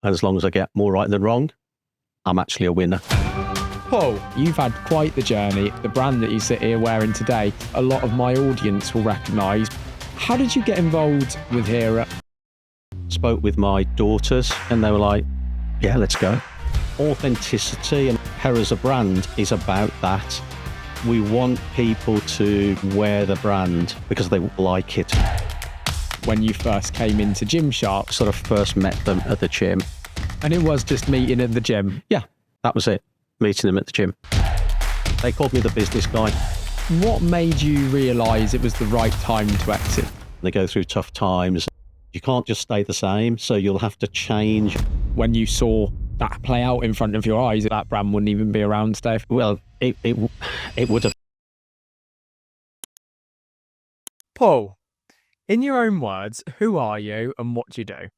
And as long as I get more right than wrong, I'm actually a winner. Paul, you've had quite the journey. The brand that you sit here wearing today, a lot of my audience will recognise. How did you get involved with Hera? Spoke with my daughters and they were like, yeah, let's go. Authenticity, and Hera as a brand is about that. We want people to wear the brand because they like it. When you first came into Gymshark, Sort of first met them at the gym. and it was just meeting at the gym. Yeah, that was it. Meeting them at the gym. They called me the business guy. What made you realise it was the right time to exit? They go through tough times. You can't just stay the same, so you'll have to change. When you saw that play out in front of your eyes, that brand wouldn't even be around today. Well, it would have. Paul, in your own words, who are you and what do you do?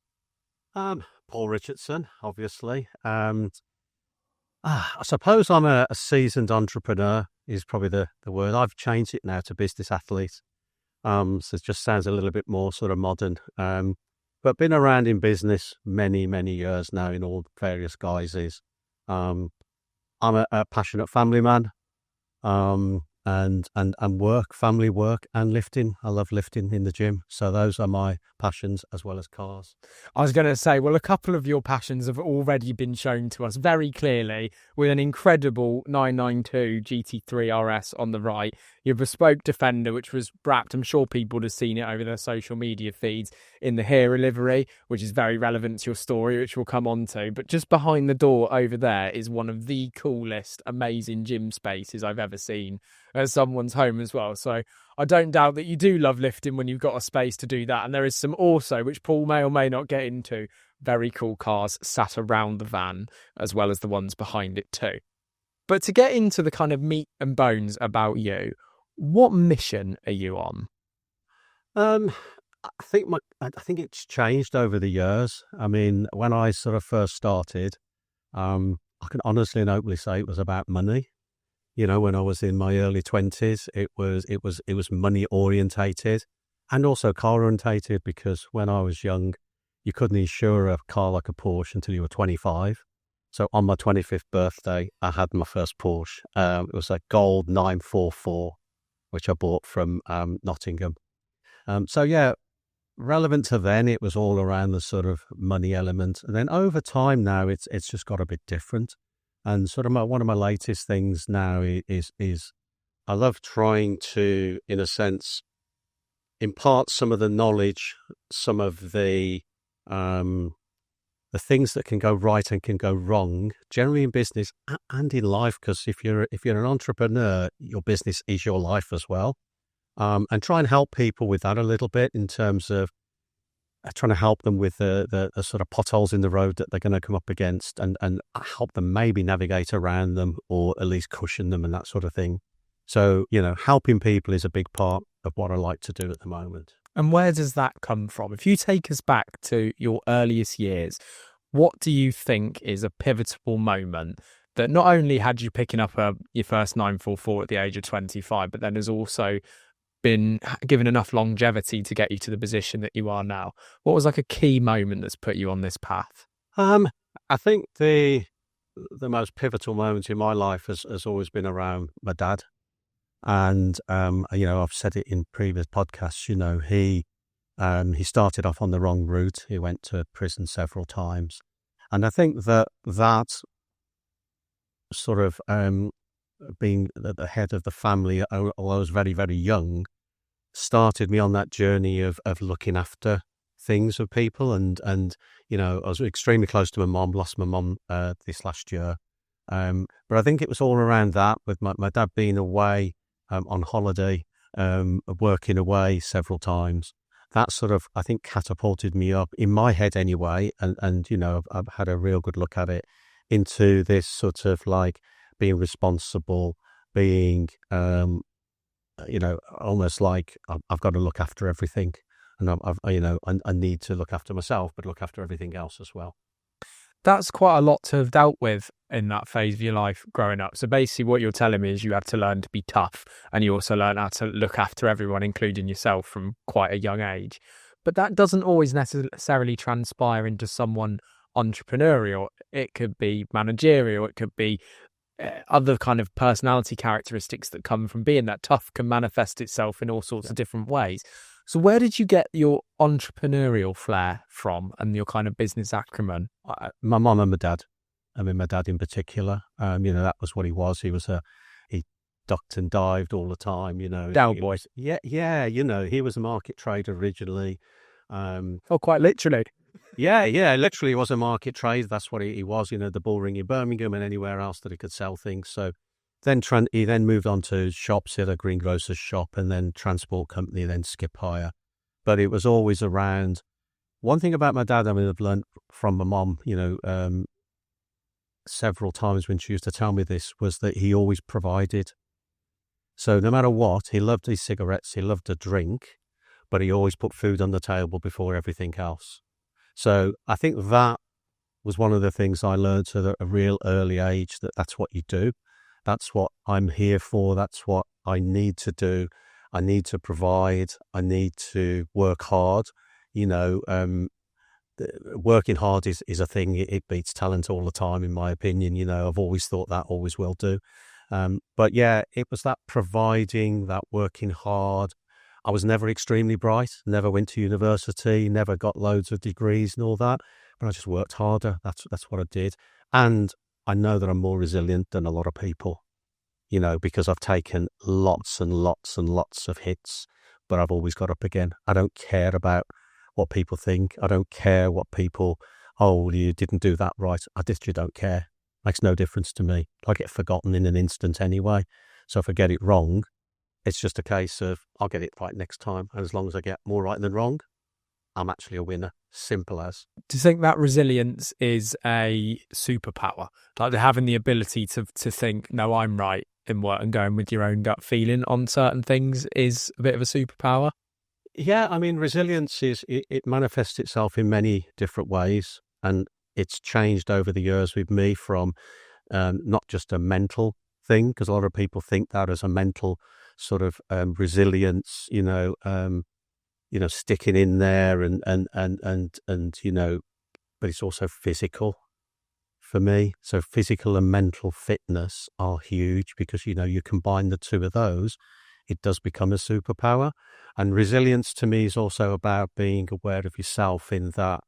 Paul Richardson, obviously. I suppose I'm a seasoned entrepreneur is probably the word. I've changed it now to business athlete. So it just sounds a little bit more sort of modern. But been around in business many, many years now in all various guises. I'm a passionate family man. And family work and lifting. I love lifting in the gym. So those are my passions as well as cars. I was going to say, well, a couple of your passions have already been shown to us very clearly with an incredible 992 GT3 RS on the right, your bespoke Defender, which was wrapped, I'm sure people would have seen it over their social media feeds, in the Hera livery, which is very relevant to your story, which we'll come on to. But just behind the door over there is one of the coolest, amazing gym spaces I've ever seen at someone's home as well. So I don't doubt that you do love lifting when you've got a space to do that. And there is some also, which Paul may or may not get into, very cool cars sat around the van, as well as the ones behind it too. But to get into the kind of meat and bones about you, what mission are you on? I think it's changed over the years. I mean, when I sort of first started, I can honestly and openly say it was about money. You know, when I was in my early 20s, it was money orientated and also car orientated, because when I was young, you couldn't insure a car like a Porsche until you were 25. So on my 25th birthday, I had my first Porsche. It was a gold 944, which I bought from Nottingham. So yeah, relevant to then, it was all around the sort of money element. And then over time now, it's just got a bit different. And sort of one of my latest things now is I love trying to, in a sense, impart some of the knowledge, some of the things that can go right and can go wrong, generally in business and in life. Because if you're an entrepreneur, your business is your life as well. And try and help people with that a little bit in terms of trying to help them with the sort of potholes in the road that they're going to come up against, and help them maybe navigate around them, or at least cushion them and that sort of thing. So, you know, helping people is a big part of what I like to do at the moment. And where does that come from? If you take us back to your earliest years, what do you think is a pivotal moment that not only had you picking up your first 944 at the age of 25, but then has also been given enough longevity to get you to the position that you are now? What was like a key moment that's put you on this path? I think the most pivotal moment in my life has always been around my dad. And, you know, I've said it in previous podcasts, you know, he started off on the wrong route. He went to prison several times. And I think that sort of being at the head of the family, although I was very, very young, started me on that journey of looking after things of people. And you know, I was extremely close to my mom, lost my mom this last year. But I think it was all around that, with my dad being away on holiday, working away several times. That sort of, I think, catapulted me up, in my head anyway, and you know, I've had a real good look at it, into this sort of like being responsible, being, you know, almost like I've got to look after everything, and I need to look after myself, but look after everything else as well. That's quite a lot to have dealt with in that phase of your life growing up. So basically what you're telling me is you had to learn to be tough, and you also learn how to look after everyone, including yourself, from quite a young age. But that doesn't always necessarily transpire into someone entrepreneurial, it could be managerial, it could be other kind of personality characteristics that come from being that tough can manifest itself in all sorts of different ways. So where did you get your entrepreneurial flair from and your kind of business acumen? My mum and my dad. I mean, my dad in particular, that was what he was. He ducked and dived all the time, Down boy. Yeah, he was a market trader originally. Quite literally. Yeah, literally he was a market trader. That's what he was, the bull ring in Birmingham and anywhere else that he could sell things. So then he then moved on to shops. He had a greengrocer's shop and then transport company, then skip hire. But it was always around. One thing about my dad, I've learned from my mom, several times when she used to tell me this, was that he always provided. So no matter what, he loved his cigarettes, he loved a drink, but he always put food on the table before everything else. So I think that was one of the things I learned at a real early age, that's what you do. That's what I'm here for. That's what I need to do. I need to provide. I need to work hard. Working hard is a thing. It beats talent all the time, in my opinion. I've always thought that, always will do. But yeah, it was that providing, that working hard. I was never extremely bright, never went to university, never got loads of degrees and all that, but I just worked harder. That's what I did. And I know that I'm more resilient than a lot of people, because I've taken lots and lots and lots of hits, but I've always got up again. I don't care about what people think. I don't care what people, you didn't do that right. I literally don't care. Makes no difference to me. I get forgotten in an instant anyway. So if I get it wrong, it's just a case of I'll get it right next time. And as long as I get more right than wrong, I'm actually a winner. Simple as. Do you think that resilience is a superpower? Like having the ability to think, no, I'm right in what, and going with your own gut feeling on certain things is a bit of a superpower? Yeah, I mean, resilience it manifests itself in many different ways. And it's changed over the years with me from not just a mental thing, because a lot of people think that as a mental sort of resilience, sticking in there and but it's also physical for me. So physical and mental fitness are huge because, you combine the two of those, it does become a superpower. And resilience to me is also about being aware of yourself in that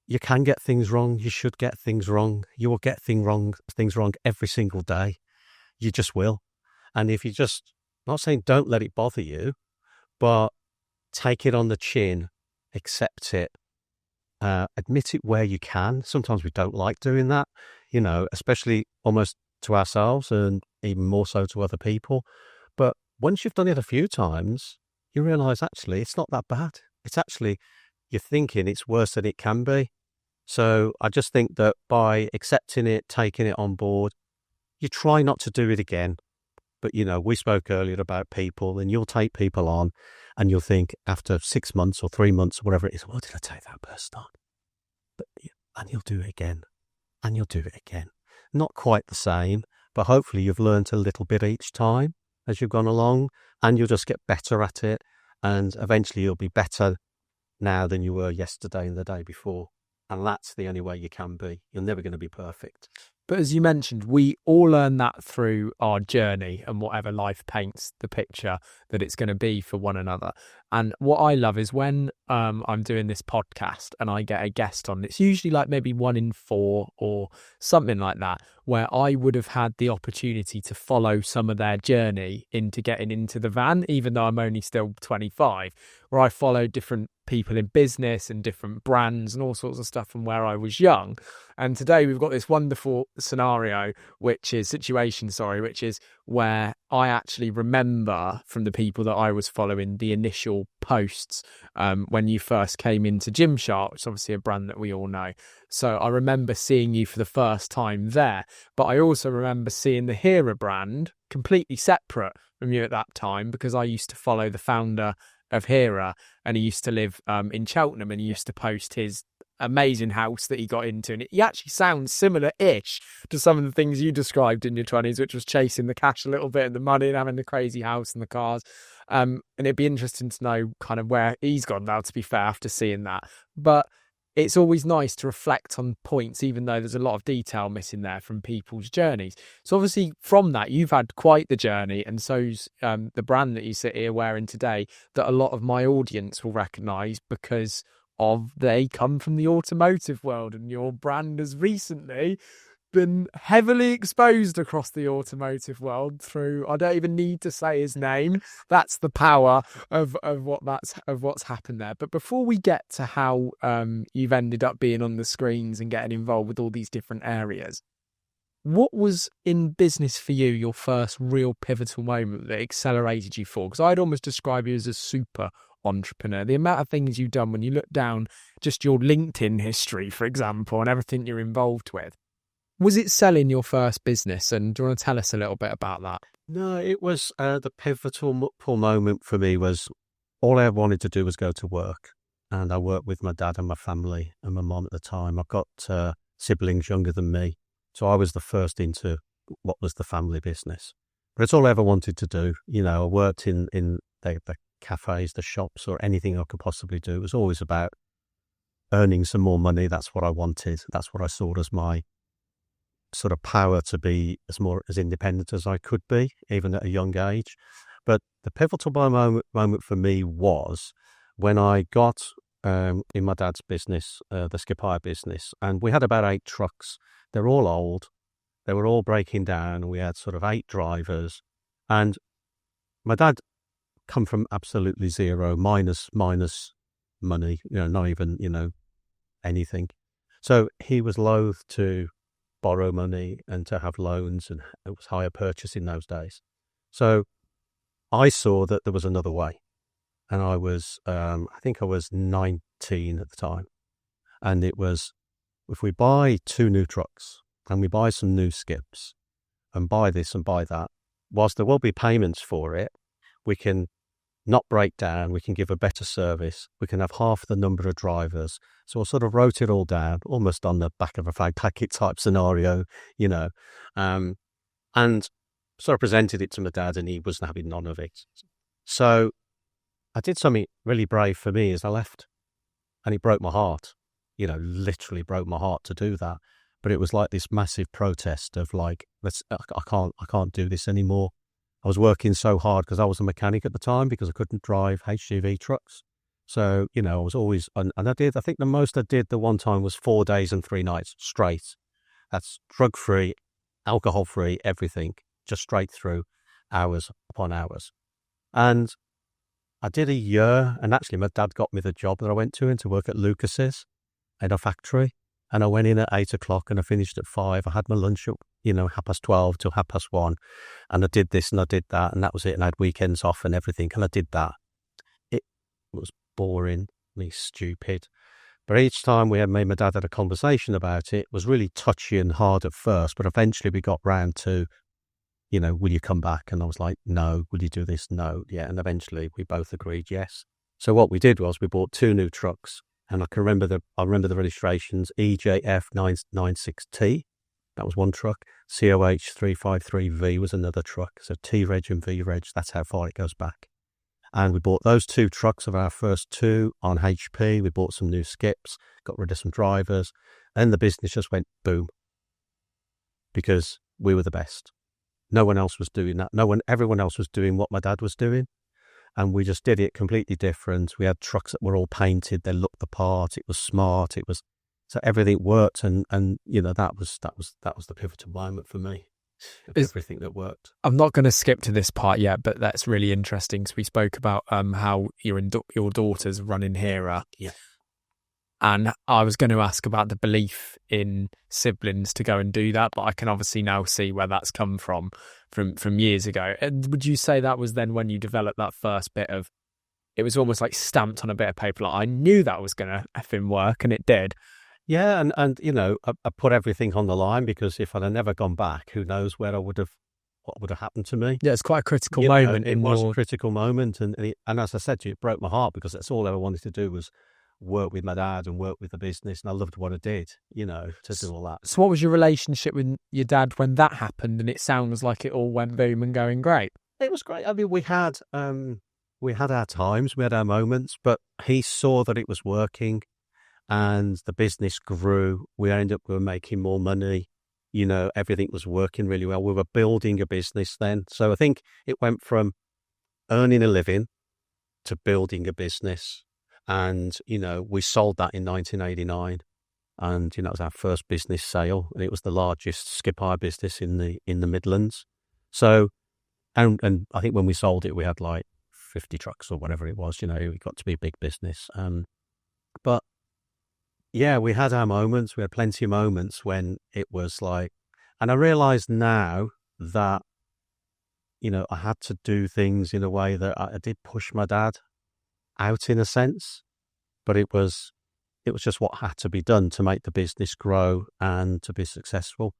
you can get things wrong. You should get things wrong. You will get things wrong every single day. You just will. And if you just, not saying don't let it bother you, but take it on the chin, accept it, admit it where you can. Sometimes we don't like doing that, especially almost to ourselves and even more so to other people. But once you've done it a few times, you realize actually it's not that bad. It's actually, you're thinking it's worse than it can be. So I just think that by accepting it, taking it on board, you try not to do it again. But, we spoke earlier about people, and you'll take people on and you'll think after 6 months or 3 months, or whatever it is, did I take that person on? And you'll do it again, and you'll do it again. Not quite the same, but hopefully you've learned a little bit each time as you've gone along, and you'll just get better at it. And eventually you'll be better now than you were yesterday and the day before. And that's the only way you can be. You're never going to be perfect. But as you mentioned, we all learn that through our journey and whatever life paints the picture that it's going to be for one another. And what I love is when I'm doing this podcast and I get a guest on, it's usually like maybe 1 in 4 or something like that, where I would have had the opportunity to follow some of their journey into getting into the van, even though I'm only still 25, where I followed different people in business and different brands and all sorts of stuff from where I was young. And today we've got this wonderful situation, which is where I actually remember from the people that I was following the initial posts when you first came into Gymshark, which is obviously a brand that we all know. So I remember seeing you for the first time there, but I also remember seeing the Hera brand completely separate from you at that time, because I used to follow the founder of Hera, and he used to live in Cheltenham, and he used to post his amazing house that he got into, and he actually sounds similar-ish to some of the things you described in your 20s, which was chasing the cash a little bit and the money and having the crazy house and the cars. And it'd be interesting to know kind of where he's gone now, to be fair, after seeing that. But it's always nice to reflect on points, even though there's a lot of detail missing there from people's journeys. So obviously from that, you've had quite the journey, and so's the brand that you sit here wearing today that a lot of my audience will recognise because of they come from the automotive world, and your brand has recently been heavily exposed across the automotive world through, I don't even need to say his name. That's the power of what's happened there. But before we get to how you've ended up being on the screens and getting involved with all these different areas, what was in business for you your first real pivotal moment that accelerated you forward? Because I'd almost describe you as a super entrepreneur. The amount of things you've done, when you look down just your LinkedIn history, for example, and everything you're involved with. Was it selling your first business? And do you want to tell us a little bit about that? No, it was the pivotal moment for me was all I ever wanted to do was go to work. And I worked with my dad and my family and my mom at the time. I've got siblings younger than me. So I was the first into what was the family business. But it's all I ever wanted to do. You know, I worked in the cafes, the shops, or anything I could possibly do. It was always about earning some more money. That's what I wanted. That's what I saw as my sort of power to be as independent as I could be, even at a young age. But the pivotal moment for me was when I got in my dad's business, the skip hire business, and we had about 8 trucks. They're all old. They were all breaking down. We had sort of 8 drivers, and my dad come from absolutely zero, minus money, not even, anything. So he was loath to borrow money and to have loans, and it was hire purchase in those days. So I saw that there was another way, and I was, I think I was 19 at the time, and it was, if we buy 2 new trucks and we buy some new skips and buy this and buy that, whilst there will be payments for it, we can not break down, we can give a better service, we can have half the number of drivers. So I sort of wrote it all down, almost on the back of a fag packet type scenario, and sort of presented it to my dad, and he wasn't having none of it. So I did something really brave for me as I left, and it broke my heart, literally broke my heart to do that. But it was like this massive protest of like, I can't do this anymore. I was working so hard because I was a mechanic at the time because I couldn't drive HGV trucks. So, I was always, and I think the most I did the one time was 4 days and 3 nights straight. That's drug-free, alcohol-free, everything, just straight through, hours upon hours. And I did a year, and actually my dad got me the job that I went to work at Lucas's in a factory. And I went in at 8 o'clock and I finished at 5. I had my lunch at, 12:30 till 1:30. And I did this and I did that, and that was it. And I had weekends off and everything. And I did that. It was boring, stupid. But each time me and my dad had a conversation about it was really touchy and hard at first. But eventually we got round to, will you come back? And I was like, no. Will you do this? No. Yeah. And eventually we both agreed yes. So what we did was we bought 2 new trucks. And I remember the registrations, EJF 996T, that was one truck. COH 353V was another truck. So T-Reg and V-Reg, that's how far it goes back. And we bought those 2 trucks of our first 2 on HP. We bought some new skips, got rid of some drivers. And the business just went boom. Because we were the best. No one else was doing that. Everyone else was doing what my dad was doing. And we just did it completely different. We had trucks that were all painted. They looked the part. It was smart. So everything worked. And that was the pivotal moment for me. Everything that worked. I'm not going to skip to this part yet, but that's really interesting. So we spoke about how your daughter's running Hera. Yeah. And I was going to ask about the belief in siblings to go and do that, but I can obviously now see where that's come from years ago. And would you say that was then when you developed that first bit of, it was almost like stamped on a bit of paper, like I knew that was going to effing work, and it did. Yeah, and I put everything on the line, because if I'd have never gone back, who knows what would have happened to me. Yeah, it's quite a critical moment. It was a critical moment, and as I said to you, it broke my heart, because that's all I ever wanted to do was work with my dad and work with the business, and I loved what I did, to do all that. So what was your relationship with your dad when that happened? And it sounds like it all went boom and going great. It was great. I mean, we had our times, we had our moments, but he saw that it was working, and the business grew. We ended up making more money. Everything was working really well. We were building a business then. So I think it went from earning a living to building a business. And, we sold that in 1989. And, it was our first business sale. And it was the largest skip hire business in the Midlands. So, and I think when we sold it, we had like 50 trucks or whatever it was. It got to be a big business. But yeah, we had our moments. We had plenty of moments when it was like, and I realized now that, I had to do things in a way that I did push my dad out in a sense, but it was just what had to be done to make the business grow and to be successful.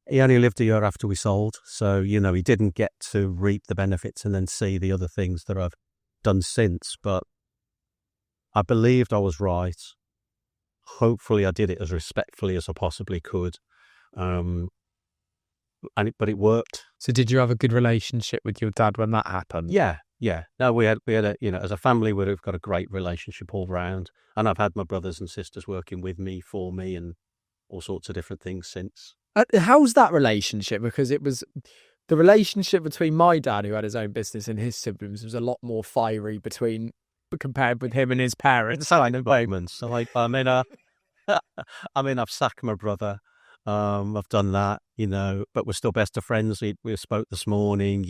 He only lived a year after we sold. So, he didn't get to reap the benefits and then see the other things that I've done since. But I believed I was right. Hopefully I did it as respectfully as I possibly could. But it worked. So did you have a good relationship with your dad when that happened? Yeah. No, we had a, as a family, we've got a great relationship all round. And I've had my brothers and sisters working with me, for me, and all sorts of different things since. How's that relationship? Because it was the relationship between my dad, who had his own business, and his siblings was a lot more fiery compared with him and his parents. I know moments. So I've sacked my brother. I've done that, but we're still best of friends. We spoke this morning,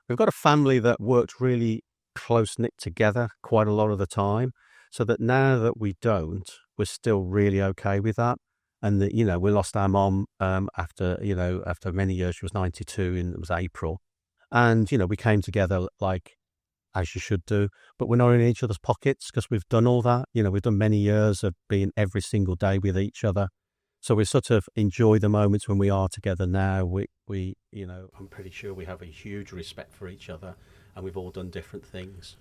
We've got a family that worked really close-knit together quite a lot of the time, so that now that we don't, we're still really okay with that. And that, we lost our mom after many years. She was 92, and it was April. And, we came together like, as you should do, but we're not in each other's pockets because we've done all that. We've done many years of being every single day with each other. So we sort of enjoy the moments when we are together now. We I'm pretty sure we have a huge respect for each other, and we've all done different things.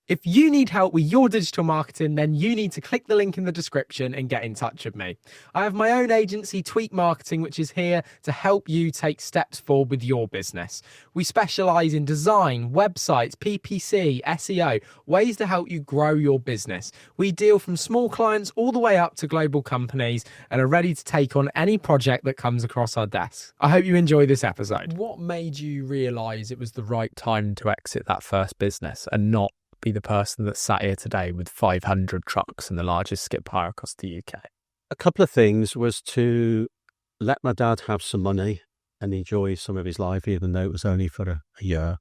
If you need help with your digital marketing, then you need to click the link in the description and get in touch with me. I have my own agency, Tweak Marketing, which is here to help you take steps forward with your business. We specialize in design, websites, PPC, SEO, ways to help you grow your business. We deal from small clients all the way up to global companies and are ready to take on any project that comes across our desk. I hope you enjoy this episode. What made you realize it was the right time to exit that first business and not be the person that sat here today with 500 trucks and the largest skip hire across the UK? A couple of things was to let my dad have some money and enjoy some of his life, even though it was only for a year.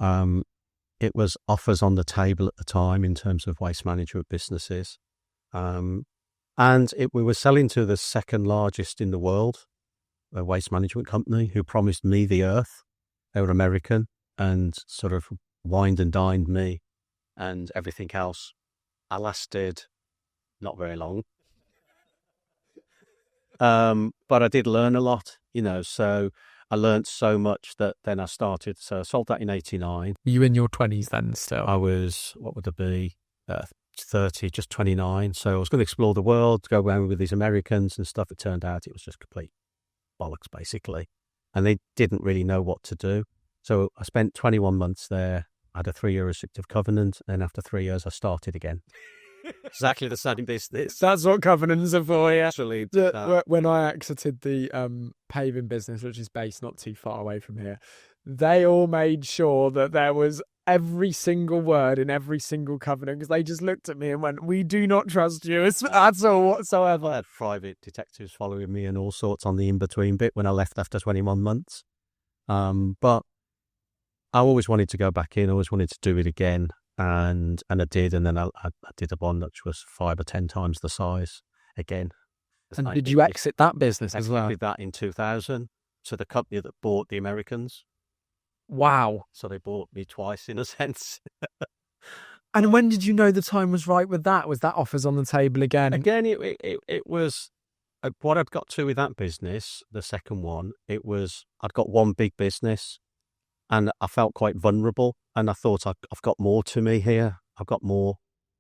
It was offers on the table at the time in terms of waste management businesses. We were selling to the second largest in the world, a waste management company, who promised me the earth. They were American and sort of wined and dined me and everything else. I lasted not very long. But I did learn a lot, so I learned so much that then I started. So I sold that in 89. Were you in your 20s then still? I was, what would it be, 30, just 29. So I was going to explore the world, go around with these Americans and stuff. It turned out it was just complete bollocks, basically. And they didn't really know what to do. So I spent 21 months there. I had a 3-year restrictive covenant, and after 3 years, I started again. Exactly the same business. That's what covenants are for, yeah. Actually, when I exited the paving business, which is based not too far away from here, they all made sure that there was every single word in every single covenant, because they just looked at me and went, "We do not trust you at all whatsoever." I had private detectives following me and all sorts on the in-between bit when I left after 21 months. But I always wanted to go back in, always wanted to do it again, and I did, and then I did a one which was 5 or 10 times the size again. And did you exit that business as well? I did that in 2000 to the company that bought the Americans. Wow. So they bought me twice in a sense. And when did you know the time was right with that? Was that offers on the table again? Again, it was what I'd got to with that business, the second one, it was I'd got one big business. And I felt quite vulnerable, and I thought I've got more to me here. I've got more,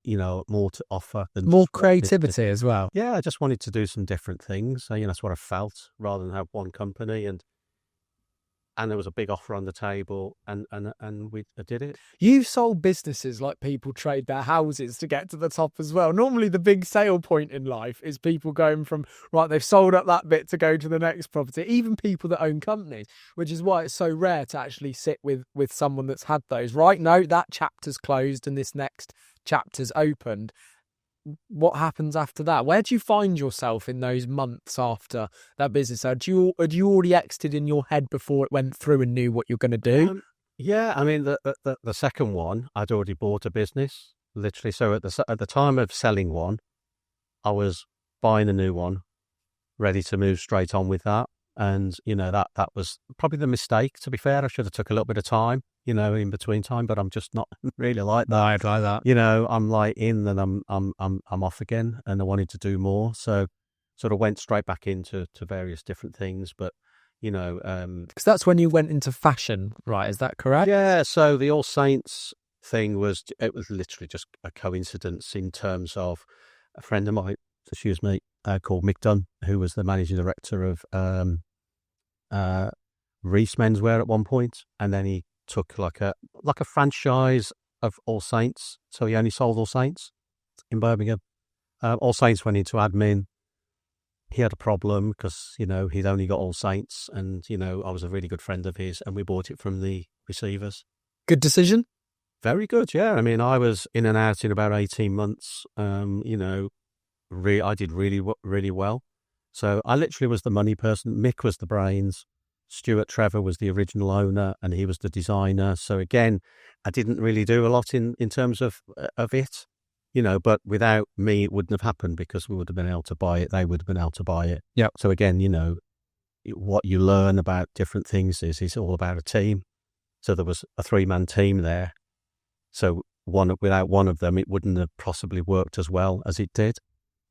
more to offer. More creativity as well. Yeah, I just wanted to do some different things. So, that's what I felt rather than have one company. And and there was a big offer on the table, and we did it. You've sold businesses like people trade their houses to get to the top as well. Normally the big sale point in life is people going from, right, they've sold up that bit to go to the next property, even people that own companies, which is why it's so rare to actually sit with someone that's had those. Right, no, that chapter's closed and this next chapter's opened. What happens after that? Where do you find yourself in those months after that business? Had you already exited in your head before it went through and knew what you're going to do? Yeah, I mean, the second one, I'd already bought a business, literally. So at the time of selling one, I was buying a new one, ready to move straight on with that. And, that was probably the mistake, to be fair. I should have took a little bit of time, in between time, but I'm just not really like that. I'd like that. I'm like in, then I'm off again, and I wanted to do more. So sort of went straight back into various different things, but, because that's when you went into fashion, right? Is that correct? Yeah. So the All Saints thing was literally just a coincidence in terms of a friend of mine, called Mick Dunn, who was the managing director of Reese Menswear at one point, and then he took like a franchise of All Saints. So he only sold All Saints in Birmingham. All Saints went into admin. He had a problem because, he'd only got All Saints, and, I was a really good friend of his, and we bought it from the receivers. Good decision? Very good, yeah. I mean, I was in and out in about 18 months. I did really, really well. So I literally was the money person. Mick was the brains. Stuart Trevor was the original owner, and he was the designer. So again, I didn't really do a lot in terms of it. But without me, it wouldn't have happened, because we would have been able to buy it. They would have been able to buy it. Yeah. So again, what you learn about different things is it's all about a team. So there was a 3-man team there. So without one of them, it wouldn't have possibly worked as well as it did.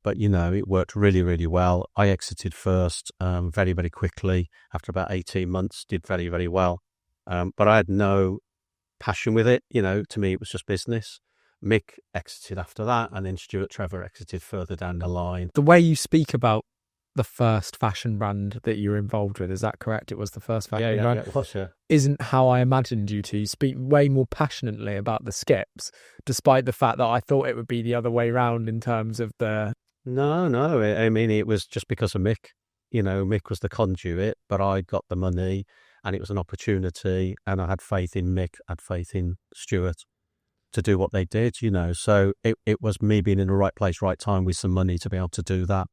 But, it worked really, really well. I exited first very, very quickly. After about 18 months, did very, very well. But I had no passion with it. To me, it was just business. Mick exited after that, and then Stuart Trevor exited further down the line. The way you speak about the first fashion brand that you were involved with, is that correct? It was the first fashion brand? Yeah, it was, yeah. Isn't how I imagined you to. You speak way more passionately about the skips, despite the fact that I thought it would be the other way around in terms of the... No. I mean, it was just because of Mick. Mick was the conduit, but I got the money, and it was an opportunity, and I had faith in Mick, had faith in Stuart to do what they did, So it was me being in the right place, right time with some money to be able to do that.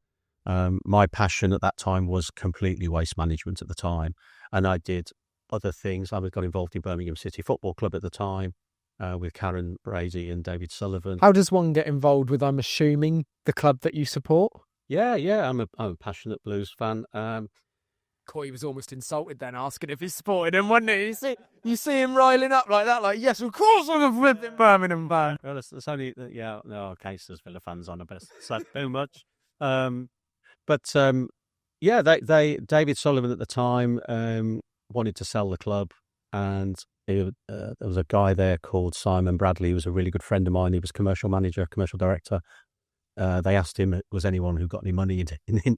My passion at that time was completely waste management at the time, and I did other things. I got involved in Birmingham City Football Club at the time with Karen Brady and David Sullivan. How does one get involved with, I'm assuming, the club that you support? Yeah, I'm a passionate blues fan. Coy was almost insulted then, asking if he supported him, wasn't he? You see him riling up like that, like, yes, of course I'm a flipping Birmingham fan. Well, it's only, okay, so there's Villa fans on, but it's not too much. David Sullivan at the time wanted to sell the club, and there was a guy there called Simon Bradley, who was a really good friend of mine. He was commercial director. They asked him, was anyone who got any money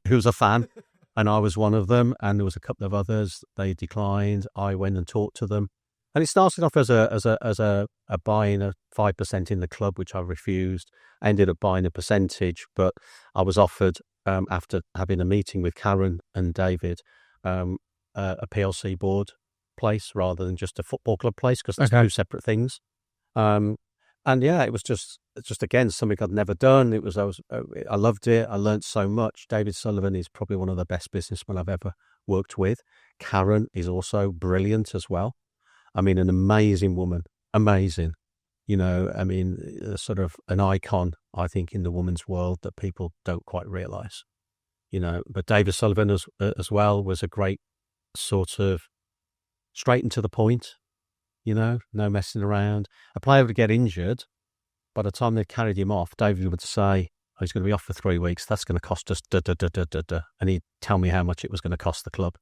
who was a fan? And I was one of them, and there was a couple of others. They declined. I went and talked to them, and it started off as a buying a 5% in the club, which I refused. I ended up buying a percentage, but I was offered after having a meeting with Karen and David a PLC board place rather than just a football club place, because it's two separate things. And yeah, it was just again something I'd never done. I loved it. I learned so much. David Sullivan is probably one of the best businessmen I've ever worked with. Karen is also brilliant as well. I mean, an amazing woman, amazing. Sort of an icon, I think, in the women's world that people don't quite realise. But David Sullivan as well was a great sort of straight and to the point. No messing around. A player would get injured. By the time they carried him off, David would say, he's going to be off for 3 weeks. That's going to cost us da. And he'd tell me how much it was going to cost the club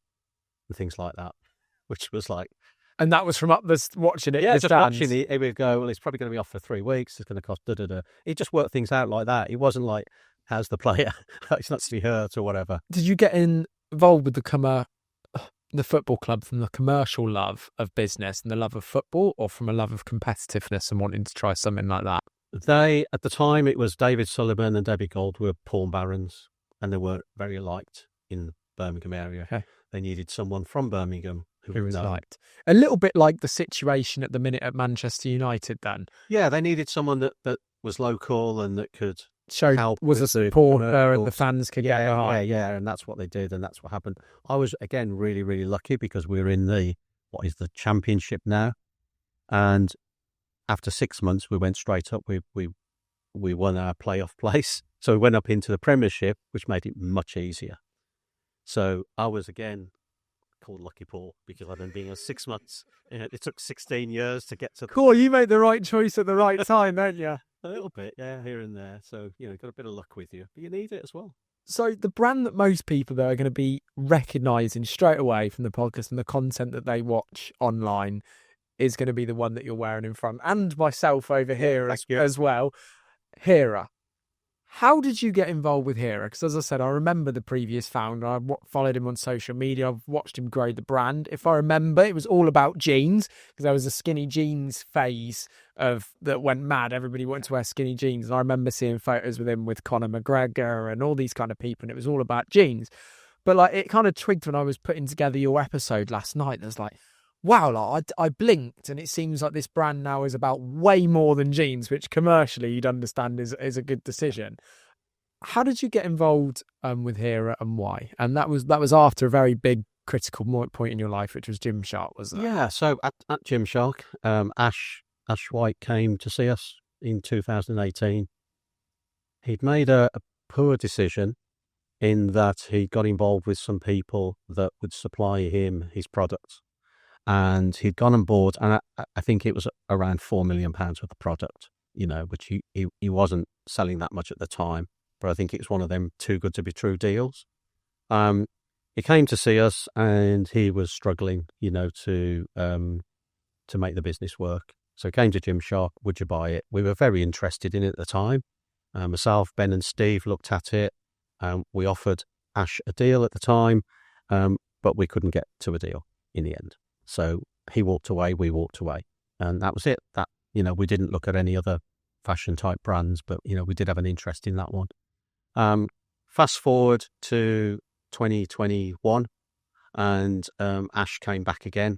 and things like that, which was like... And that was from up this watching it. Yeah, just watching it. He would go, well, it's probably going to be off for 3 weeks. It's going to cost da. He just worked things out like that. He wasn't like, how's the player? He's not to be hurt or whatever. Did you get involved with the the football club from the commercial love of business and the love of football, or from a love of competitiveness and wanting to try something like that? They, at the time, it was David Sullivan and Debbie Gold were pawn barons, and they weren't very liked in Birmingham area. Okay. They needed someone from Birmingham Who was liked. A little bit like the situation at the minute at Manchester United then. Yeah, they needed someone that was local and that could help. Was a supporter and the fans could get behind. Yeah, and that's what they did, and that's what happened. I was, again, really, really lucky because we're in the championship now, and after 6 months we went straight up. We won our playoff place, so we went up into the Premiership, which made it much easier. So I was, again, called Lucky Paul because I've been being 6 months. It took 16 years to get to. Cool, you made the right choice at the right time, don't you? A little bit, yeah, here and there. So, got a bit of luck with you, but you need it as well. So the brand that most people, though, are going to be recognising straight away from the podcast and the content that they watch online is going to be the one that you're wearing in front, and myself over here as well. Hera. How did you get involved with Hera? Because, as I said, I remember the previous founder. I followed him on social media. I've watched him grow the brand. If I remember, it was all about jeans, because there was a skinny jeans phase that went mad. Everybody wanted to wear skinny jeans. And I remember seeing photos with him with Conor McGregor and all these kind of people, and it was all about jeans. But it kind of twigged when I was putting together your episode last night. There's wow, I blinked, and it seems like this brand now is about way more than jeans, which commercially you'd understand is a good decision. How did you get involved with Hera, and why? And that was after a very big critical point in your life, which was Gymshark, wasn't it? Yeah, so at Gymshark, Ash White came to see us in 2018. He'd made a poor decision in that he got involved with some people that would supply him his products. And he'd gone on board, and I think it was around £4 million worth of product, which he wasn't selling that much at the time. But I think it was one of them too good to be true deals. He came to see us, and he was struggling, to make the business work. So he came to Gymshark. Would you buy it? We were very interested in it at the time. Myself, Ben, and Steve looked at it. We offered Ash a deal at the time, but we couldn't get to a deal in the end. So he walked away, we walked away, and that was it. That, we didn't look at any other fashion type brands, but, we did have an interest in that one. Fast forward to 2021, and Ash came back again,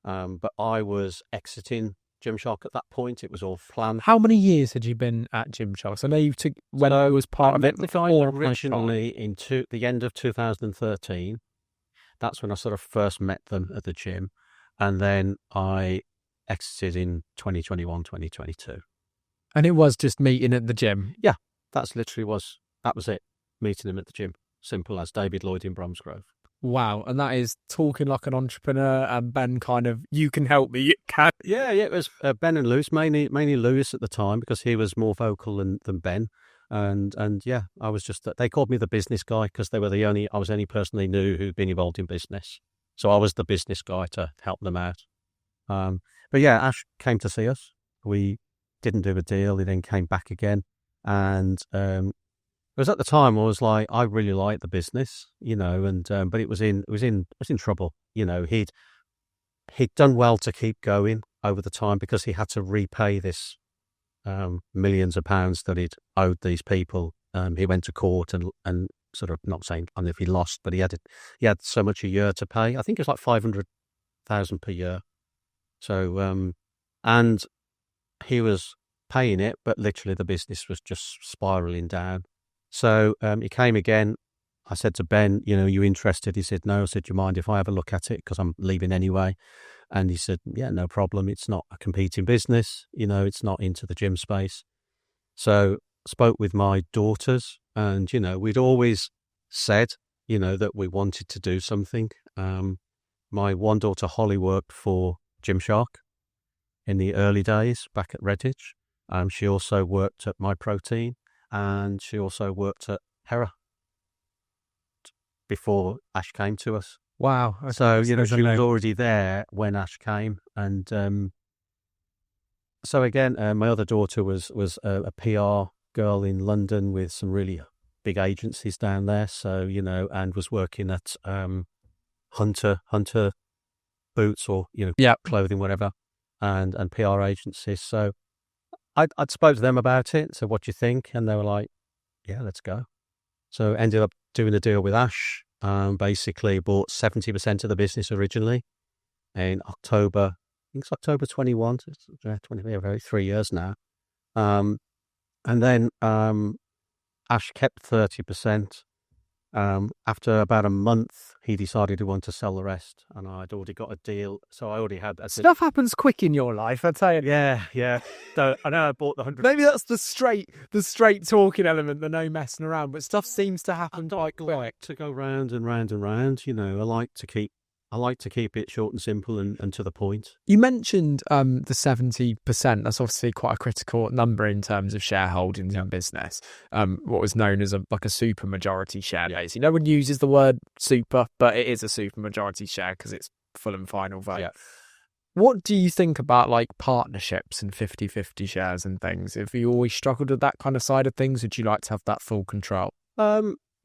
but I was exiting Gymshark at that point. It was all planned. How many years had you been at Gymshark? So I know you took when I was part of it. Originally in the end of 2013. That's when I sort of first met them at the gym. And then I exited in 2021, 2022. And it was just meeting at the gym? Yeah, that was it. Meeting him at the gym. Simple as David Lloyd in Bromsgrove. Wow. And that is talking like an entrepreneur, and Ben kind of, you can help me. You can. Yeah, it was Ben and Lewis, mainly Lewis at the time, because he was more vocal than Ben. And yeah, I was they called me the business guy because I was the only person they knew who'd been involved in business. So I was the business guy to help them out. But yeah, Ash came to see us. We didn't do a deal. He then came back again. And it was at the time I was like, I really liked the business, but it was in trouble. He'd done well to keep going over the time because he had to repay this millions of pounds that he'd owed these people. He went to court and sort of, not saying if he lost, but he had so much a year to pay. I think it was like 500,000 per year. So and he was paying it, but literally the business was just spiraling down. So he came again. I said to Ben, you interested? He said no. I said, do you mind if I have a look at it, because I'm leaving anyway? And he said, yeah, no problem. It's not a competing business. It's not into the gym space. So spoke with my daughters, and, we'd always said, that we wanted to do something. My one daughter, Holly, worked for Gymshark in the early days back at Redditch. She also worked at My Protein, and she also worked at Hera before Ash came to us. Wow. So, she was already there when Ash came. And so again, my other daughter was a PR girl in London with some really big agencies down there. So, and was working at hunter boots or, clothing, whatever, and PR agencies. So I'd spoke to them about it. So what do you think? And they were like, yeah, let's go. So ended up doing a deal with Ash. Basically bought 70% of the business originally in October. I think it's October 21. It's 3 years now. And then Ash kept 30%. After about a month, he decided he wanted to sell the rest, and I'd already got a deal. So I already had... Stuff happens quick in your life, I tell you. Yeah. So I know I bought the 100... Maybe that's the straight talking element, the no messing around, but stuff seems to happen quite quick. I like to go round and round and round, I like to keep it short and simple and to the point. You mentioned the 70%. That's obviously quite a critical number in terms of shareholdings in business. What was known as a super majority share. No one uses the word super, but it is a super majority share because it's full and final vote. Yeah. What do you think about partnerships and 50-50 shares and things? Have you always struggled with that kind of side of things? Would you like to have that full control?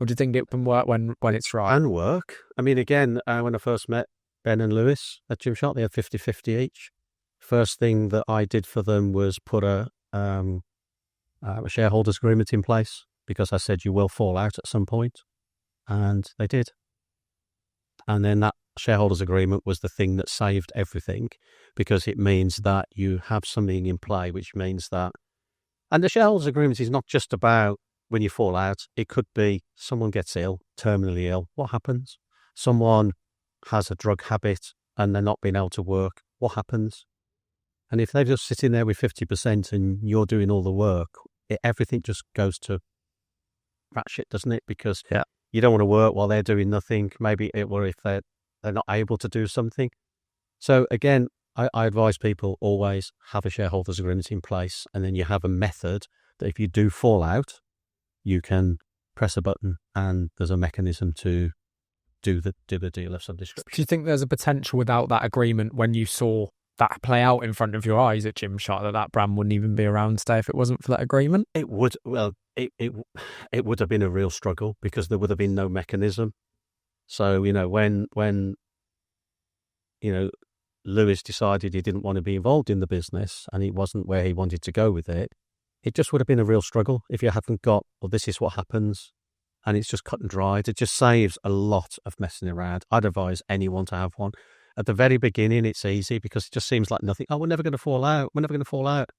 Or do you think it can work when it's right? Can work. I mean, again, when I first met Ben and Lewis at Gymshark, they had 50-50 each. First thing that I did for them was put a shareholders agreement in place, because I said you will fall out at some point, and they did. And then that shareholders agreement was the thing that saved everything, because it means that you have something in play, which means that... And the shareholders agreement is not just about when you fall out. It could be someone gets ill, terminally ill. What happens? Someone has a drug habit and they're not being able to work. What happens? And if they're just sitting there with 50% and you're doing all the work, everything just goes to rat shit, doesn't it? Because you don't want to work while they're doing nothing. Maybe or if they're not able to do something. So again, I advise people always have a shareholders agreement in place, and then you have a method that if you do fall out, you can press a button and there's a mechanism to do the deal of some description. Do you think there's a potential without that agreement, when you saw that play out in front of your eyes at Gymshark, that brand wouldn't even be around today if it wasn't for that agreement? It would. Well, it would have been a real struggle, because there would have been no mechanism. So, when Lewis decided he didn't want to be involved in the business and it wasn't where he wanted to go with it, it just would have been a real struggle if you hadn't got, well, this is what happens, and it's just cut and dried. It just saves a lot of messing around. I'd advise anyone to have one. At the very beginning, it's easy because it just seems like nothing. Oh, we're never going to fall out. We're never going to fall out.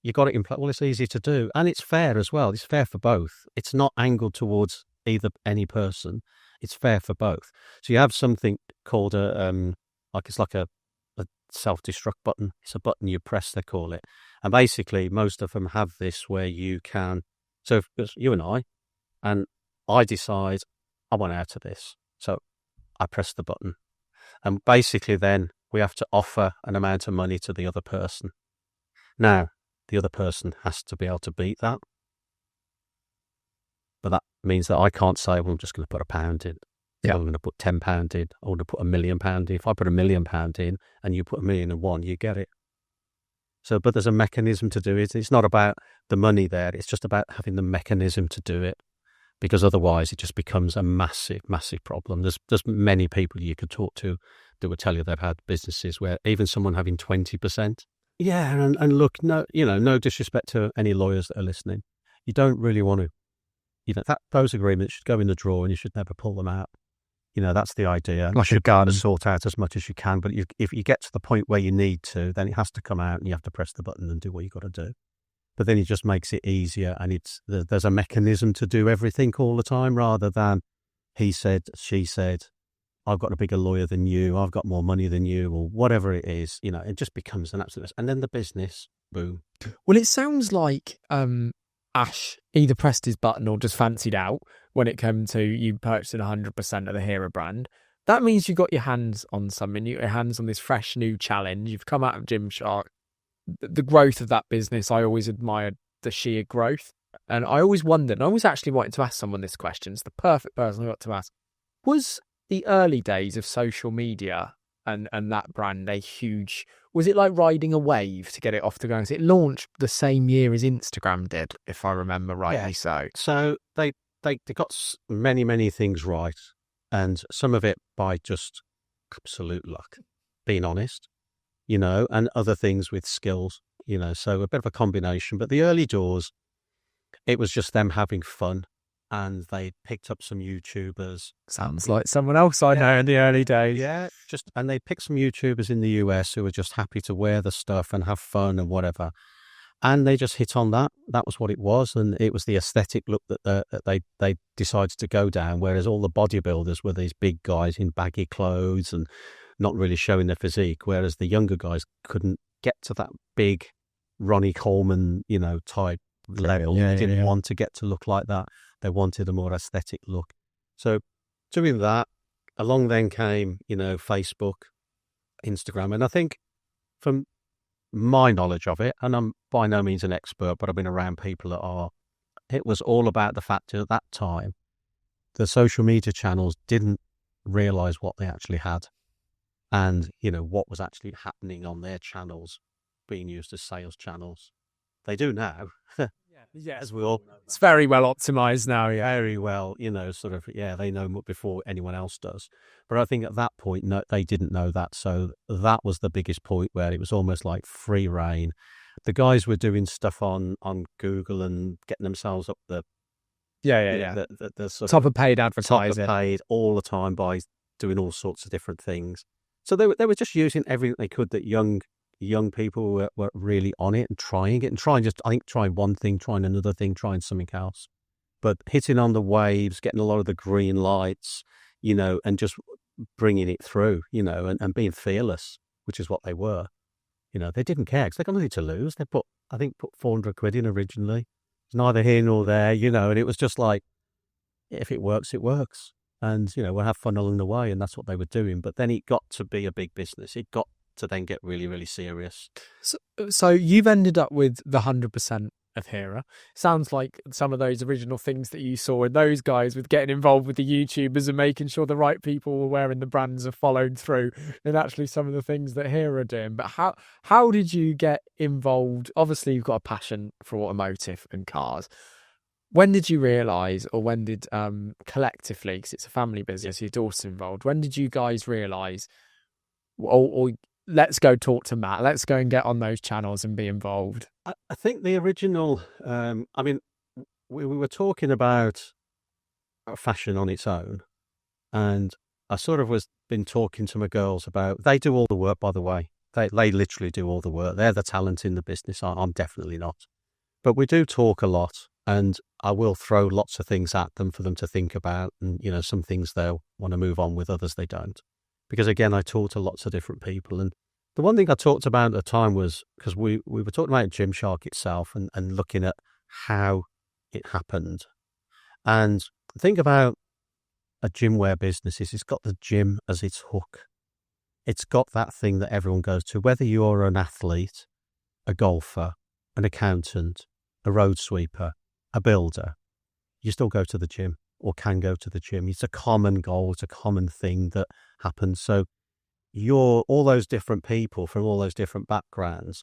You got it in place. Well, it's easy to do, and it's fair as well. It's fair for both. It's not angled towards any person. It's fair for both. So you have something called it's like a self-destruct button. It's a button you press, they call it. And basically, most of them have this where you can... So if you and I decide I want out of this. So I press the button. And basically then we have to offer an amount of money to the other person. Now, the other person has to be able to beat that. But that means that I can't say, well, I'm just going to put £1 in. Yeah. I'm going to put £10 in. I want to put £1 million in. If I put £1 million in and you put £1,000,001, you get it. So, but there's a mechanism to do it. It's not about the money there. It's just about having the mechanism to do it, because otherwise it just becomes a massive, massive problem. There's many people you could talk to that would tell you they've had businesses where even someone having 20%. Yeah, and look, no disrespect to any lawyers that are listening. You don't really want to. Those agreements should go in the drawer and you should never pull them out. That's the idea. Like a gun. Sort out as much as you can, but if you get to the point where you need to, then it has to come out and you have to press the button and do what you got to do. But then it just makes it easier, and there's a mechanism to do everything all the time, rather than he said, she said, I've got a bigger lawyer than you, I've got more money than you, or whatever it is. It just becomes an absolute mess. And then the business, boom. Well, it sounds like Ash either pressed his button or just fancied out when it came to you purchasing 100% of the Hera brand. That means you got your hands on something, you got your hands on this fresh new challenge. You've come out of Gymshark. The growth of that business, I always admired the sheer growth. And I always wondered, and I always actually wanted to ask someone this question. It's the perfect person I got to ask. Was the early days of social media and that brand was it like riding a wave to get it off the ground? It launched the same year as Instagram did, if I remember rightly. Yeah. So they got many, many things right, and some of it by just absolute luck, being honest, and other things with skills, so a bit of a combination. But the early doors, it was just them having fun, and they picked up some YouTubers. Sounds like someone else I know in the early days. Yeah, and they picked some YouTubers in the US who were just happy to wear the stuff and have fun and whatever. And they just hit on that. That was what it was. And it was the aesthetic look that they decided to go down, whereas all the bodybuilders were these big guys in baggy clothes and not really showing their physique, whereas the younger guys couldn't get to that big Ronnie Coleman, type level. They didn't want to get to look like that. They wanted a more aesthetic look. So doing that, along then came, Facebook, Instagram. And I think from my knowledge of it, and I'm by no means an expert, but I've been around people that are, it was all about the fact that at that time, the social media channels didn't realize what they actually had and, what was actually happening on their channels being used as sales channels. They do now. As we all know. It's very well optimized now, Very well, they know before anyone else does. But I think at that point, no, they didn't know that. So that was the biggest point where it was almost like free reign. The guys were doing stuff on Google and getting themselves up the top of paid advertising. Top of paid all the time by doing all sorts of different things. So they were just using everything they could that young people were really on it and trying one thing, trying another thing, trying something else. But hitting on the waves, getting a lot of the green lights, and just bringing it through, and being fearless, which is what they were. They didn't care because they got nothing to lose. They put 400 quid in originally. It's neither here nor there, and it was just like, if it works, it works. And, we'll have fun along the way. And that's what they were doing. But then it got to be a big business. It got to then get really, really serious. So you've ended up with the 100% of Hera. Sounds like some of those original things that you saw in those guys with getting involved with the YouTubers and making sure the right people were wearing the brands are followed through, and actually some of the things that Hera are doing. But how did you get involved? Obviously, you've got a passion for automotive and cars. When did you realise, or when did collectively, because it's a family business, your daughter's involved, when did you guys realise, or let's go talk to Matt, let's go and get on those channels and be involved? I think the original, we were talking about fashion on its own, and I sort of been talking to my girls about, they do all the work, by the way. They literally do all the work. They're the talent in the business. I'm definitely not. But we do talk a lot, and I will throw lots of things at them for them to think about. And, some things they'll want to move on with, others they don't. Because again, I talk to lots of different people. And the one thing I talked about at the time was, because we were talking about Gymshark itself and looking at how it happened. And think about a gymwear business is it's got the gym as its hook. It's got that thing that everyone goes to, whether you're an athlete, a golfer, an accountant, a road sweeper, a builder, you still go to the gym or can go to the gym. It's a common goal. It's a common thing that happens. So all those different people from all those different backgrounds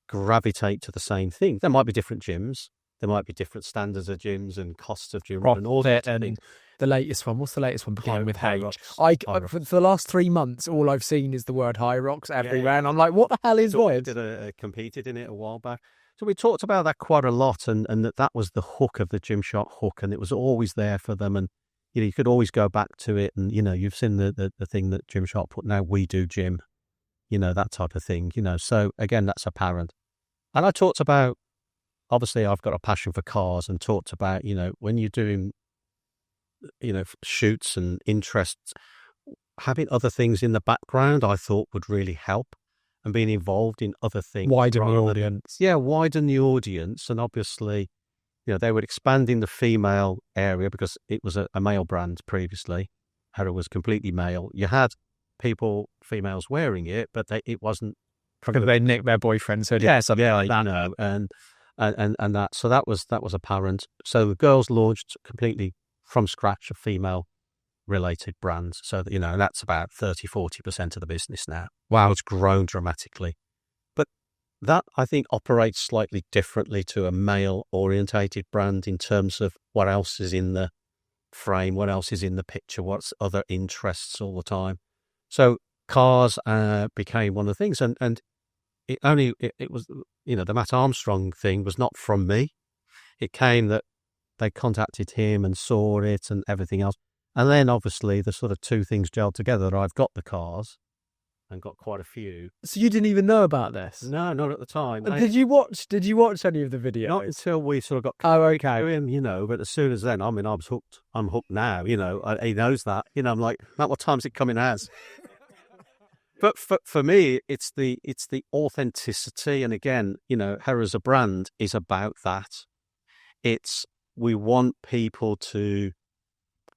gravitate to the same thing. There might be different gyms. There might be different standards of gyms and costs of gyms and all that. And the latest one, what's the latest one behind with H? For the last 3 months, all I've seen is the word High Rocks everywhere. And I'm like, what the hell is what? Competed in it a while back. So we talked about that quite a lot, and that was the hook of the Gymshark hook, and it was always there for them. And, you could always go back to it. And, you've seen the thing that Gymshark put now, we do gym, that type of thing, So again, that's apparent. And I talked about, obviously I've got a passion for cars, and talked about, when you're doing, shoots and interests, having other things in the background, I thought would really help. And being involved in other things. Widen the audience. Yeah, widen the audience. And obviously, they were expanding the female area because it was a male brand previously. Hera was completely male. You had females wearing it, but it wasn't. Because they nicked their boyfriends. I know. And that. So that was apparent. So the girls launched completely from scratch a female related brands. So that, and that's about 30-40% of the business now. Wow, it's grown dramatically. But that, I think, operates slightly differently to a male orientated brand in terms of what else is in the frame, what else is in the picture, what's other interests all the time. So cars became one of the things, and it was, the Mat Armstrong thing was not from me. It came that they contacted him and saw it and everything else. And then obviously the sort of two things gelled together. I've got the cars and got quite a few. So you didn't even know about this? No, not at the time. Did you watch any of the videos? Not until we sort of got okay. him, but as soon as then, I was hooked. I'm hooked now, he knows that. I'm like, Matt, what time's it coming as? But for me, it's the authenticity. And again, Hera as a brand is about that. We want people to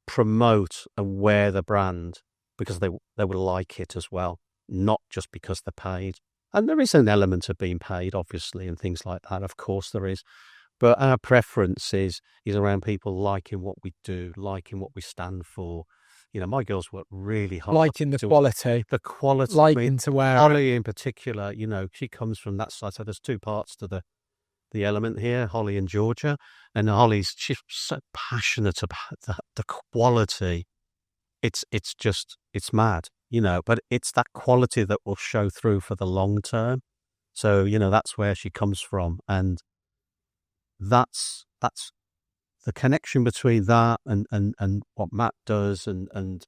promote and wear the brand because they will like it as well, not just because they're paid. And there is an element of being paid, obviously, and things like that. Of course there is. But our preference is around people liking what we do, liking what we stand for. My girls work really hard. Liking the quality. The quality. Liking to wear. Holly in particular, she comes from that side. So there's two parts to the element here, Holly and Georgia. And she's so passionate about the quality. It's mad, but it's that quality that will show through for the long term. So, that's where she comes from. And that's the connection between that and what Matt does and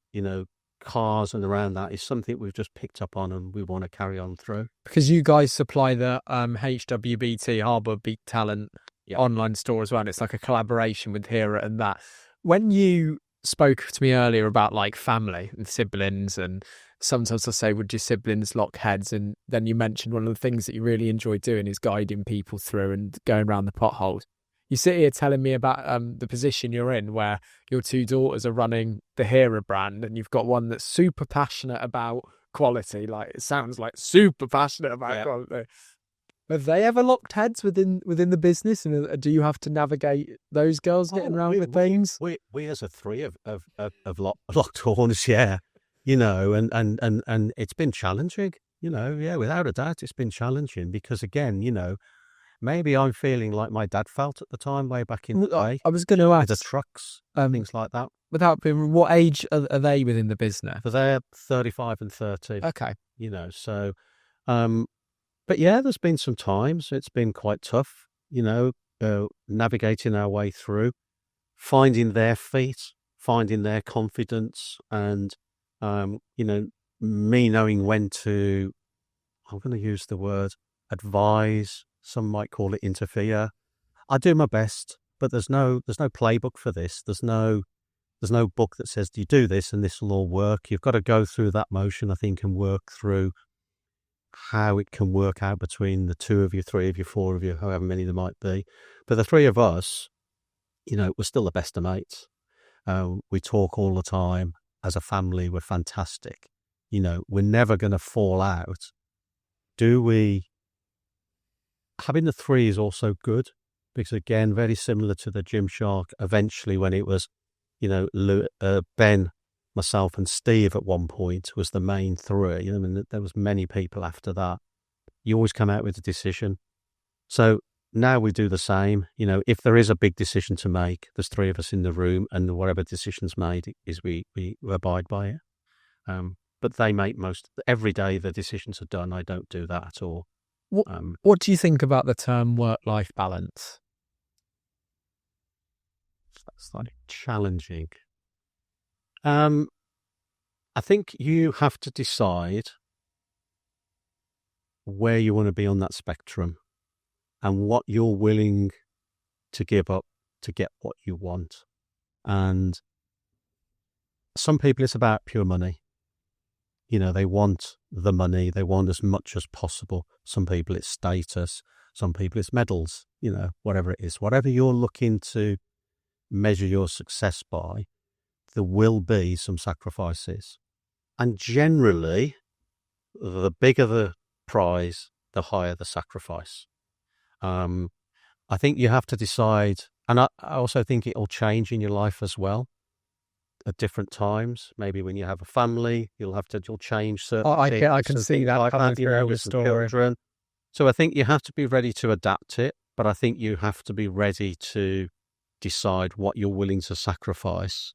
cars and around that is something we've just picked up on and we want to carry on through. Because you guys supply the HWBT Harbour Beat Talent online store as well, and it's like a collaboration with Hera and that. When you spoke to me earlier about like family and siblings, and sometimes I say, would your siblings lock heads? And then you mentioned one of the things that you really enjoy doing is guiding people through and going around the potholes. You sit here telling me about the position you're in where your two daughters are running the Hera brand and you've got one that's super passionate about quality. Like, it sounds like super passionate about quality. Have they ever locked heads within the business? And do you have to navigate those girls getting around with things? We as a three have locked horns, and it's been challenging, without a doubt it's been challenging because again, maybe I'm feeling like my dad felt at the time, way back in the day. I was going to ask. The trucks, things like that. Without being, what age are they within the business? So they're 35 and 30. Okay. So, but yeah, there's been some times it's been quite tough, navigating our way through, finding their feet, finding their confidence, and, me knowing when to, I'm going to use the word advise. Some might call it interfere. I do my best, but there's no playbook for this. There's no book that says you do this and this will all work. You've got to go through that motion, I think, and work through how it can work out between the two of you, three of you, four of you, however many there might be. But the three of us, we're still the best of mates. We talk all the time as a family. We're fantastic. We're never going to fall out. Do we? Having the three is also good because, again, very similar to the Gymshark, eventually when it was, Ben, myself and Steve at one point was the main three. There was many people after that. You always come out with a decision. So now we do the same. If there is a big decision to make, there's three of us in the room and whatever decision's made is we abide by it. But they make every day the decisions are done. I don't do that at all. What do you think about the term work-life balance? That's like challenging. I think you have to decide where you want to be on that spectrum and what you're willing to give up to get what you want. And some people, it's about pure money. They want the money. They want as much as possible. Some people, it's status. Some people, it's medals, whatever it is. Whatever you're looking to measure your success by, there will be some sacrifices. And generally, the bigger the prize, the higher the sacrifice. I think you have to decide, and I also think it'll change in your life as well. At different times, maybe when you have a family, you'll change certain things. I can see that coming through the story. Children. So I think you have to be ready to adapt it, but I think you have to be ready to decide what you're willing to sacrifice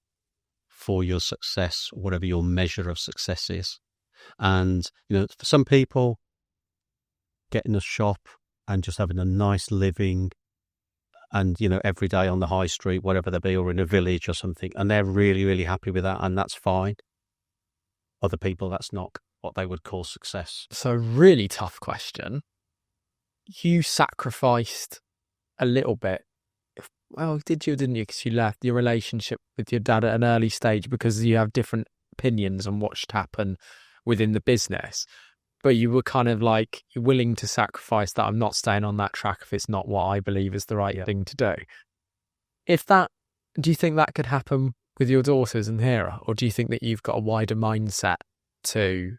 for your success, whatever your measure of success is. And, for some people, getting a shop and just having a nice living and, every day on the high street, whatever they be, or in a village or something, and they're really, really happy with that, and that's fine. Other people, that's not what they would call success. So, really tough question. You sacrificed a little bit. Well, did you or didn't you? Because you left your relationship with your dad at an early stage because you have different opinions on what should happen within the business. But you were kind of like willing to sacrifice that. I'm not staying on that track if it's not what I believe is the right thing to do. Do you think that could happen with your daughters and Hera, or do you think that you've got a wider mindset to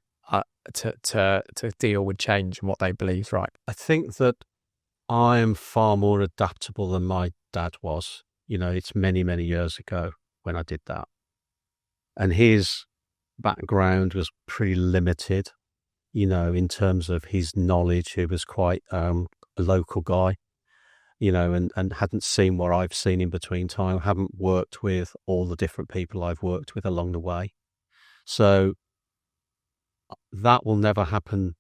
deal with change and what they believe is right? I think that I am far more adaptable than my dad was. It's many, many years ago when I did that. And his background was pretty limited, in terms of his knowledge. He was quite a local guy, and hadn't seen what I've seen in between time. I haven't worked with all the different people I've worked with along the way. So that will never happen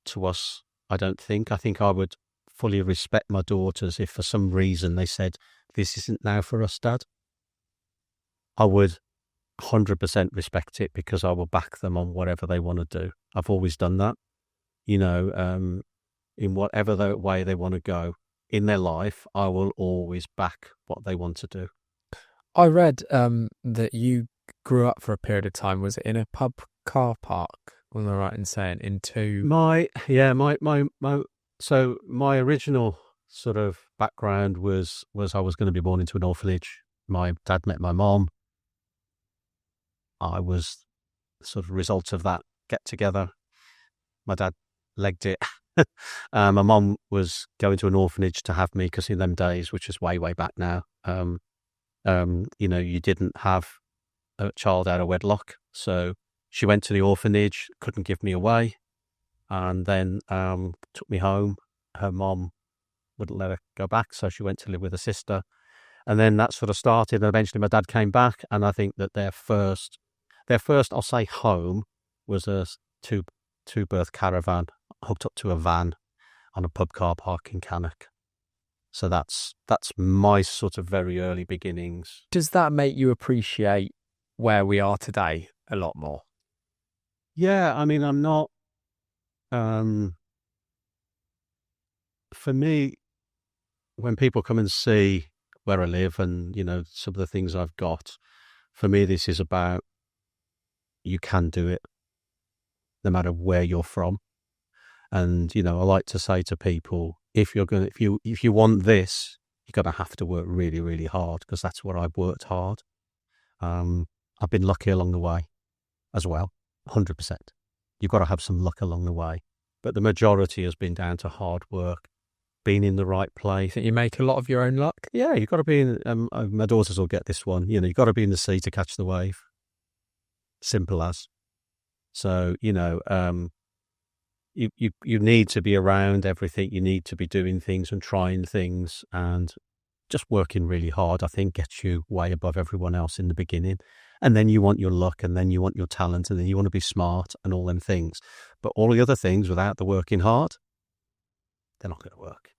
to us, I don't think. I think I would fully respect my daughters if for some reason they said, this isn't now for us, Dad. I would 100% respect it because I will back them on whatever they want to do. I've always done that, in whatever way they want to go in their life. I will always back what they want to do. I read that you grew up for a period of time. Was it in a pub car park? Am I right in saying So my original sort of background was I was going to be born into an orphanage. My dad met my mom. I was sort of a result of that get together. My dad legged it. My mom was going to an orphanage to have me because in them days, which is way, way back now, you didn't have a child out of wedlock. So she went to the orphanage, couldn't give me away, and then took me home. Her mom wouldn't let her go back, so she went to live with her sister. And then that sort of started, and eventually my dad came back, and I think that their first, I'll say home, was a two-berth caravan hooked up to a van on a pub car park in Cannock. So that's my sort of very early beginnings. Does that make you appreciate where we are today a lot more? Yeah, I mean, I'm not... for me, when people come and see where I live and, some of the things I've got, for me, this is about you can do it no matter where you're from. And, I like to say to people, if you want this, you're going to have to work really, really hard, because that's where I've worked hard. I've been lucky along the way as well, 100%. You've got to have some luck along the way. But the majority has been down to hard work, being in the right place. Think you make a lot of your own luck? Yeah, you've got to be in... my daughters will get this one. You've got to be in the sea to catch the wave. Simple as. So, you need to be around everything. You need to be doing things and trying things, and just working really hard, I think, gets you way above everyone else in the beginning. And then you want your luck, and then you want your talent, and then you want to be smart and all them things. But all the other things, without the working hard, they're not going to work.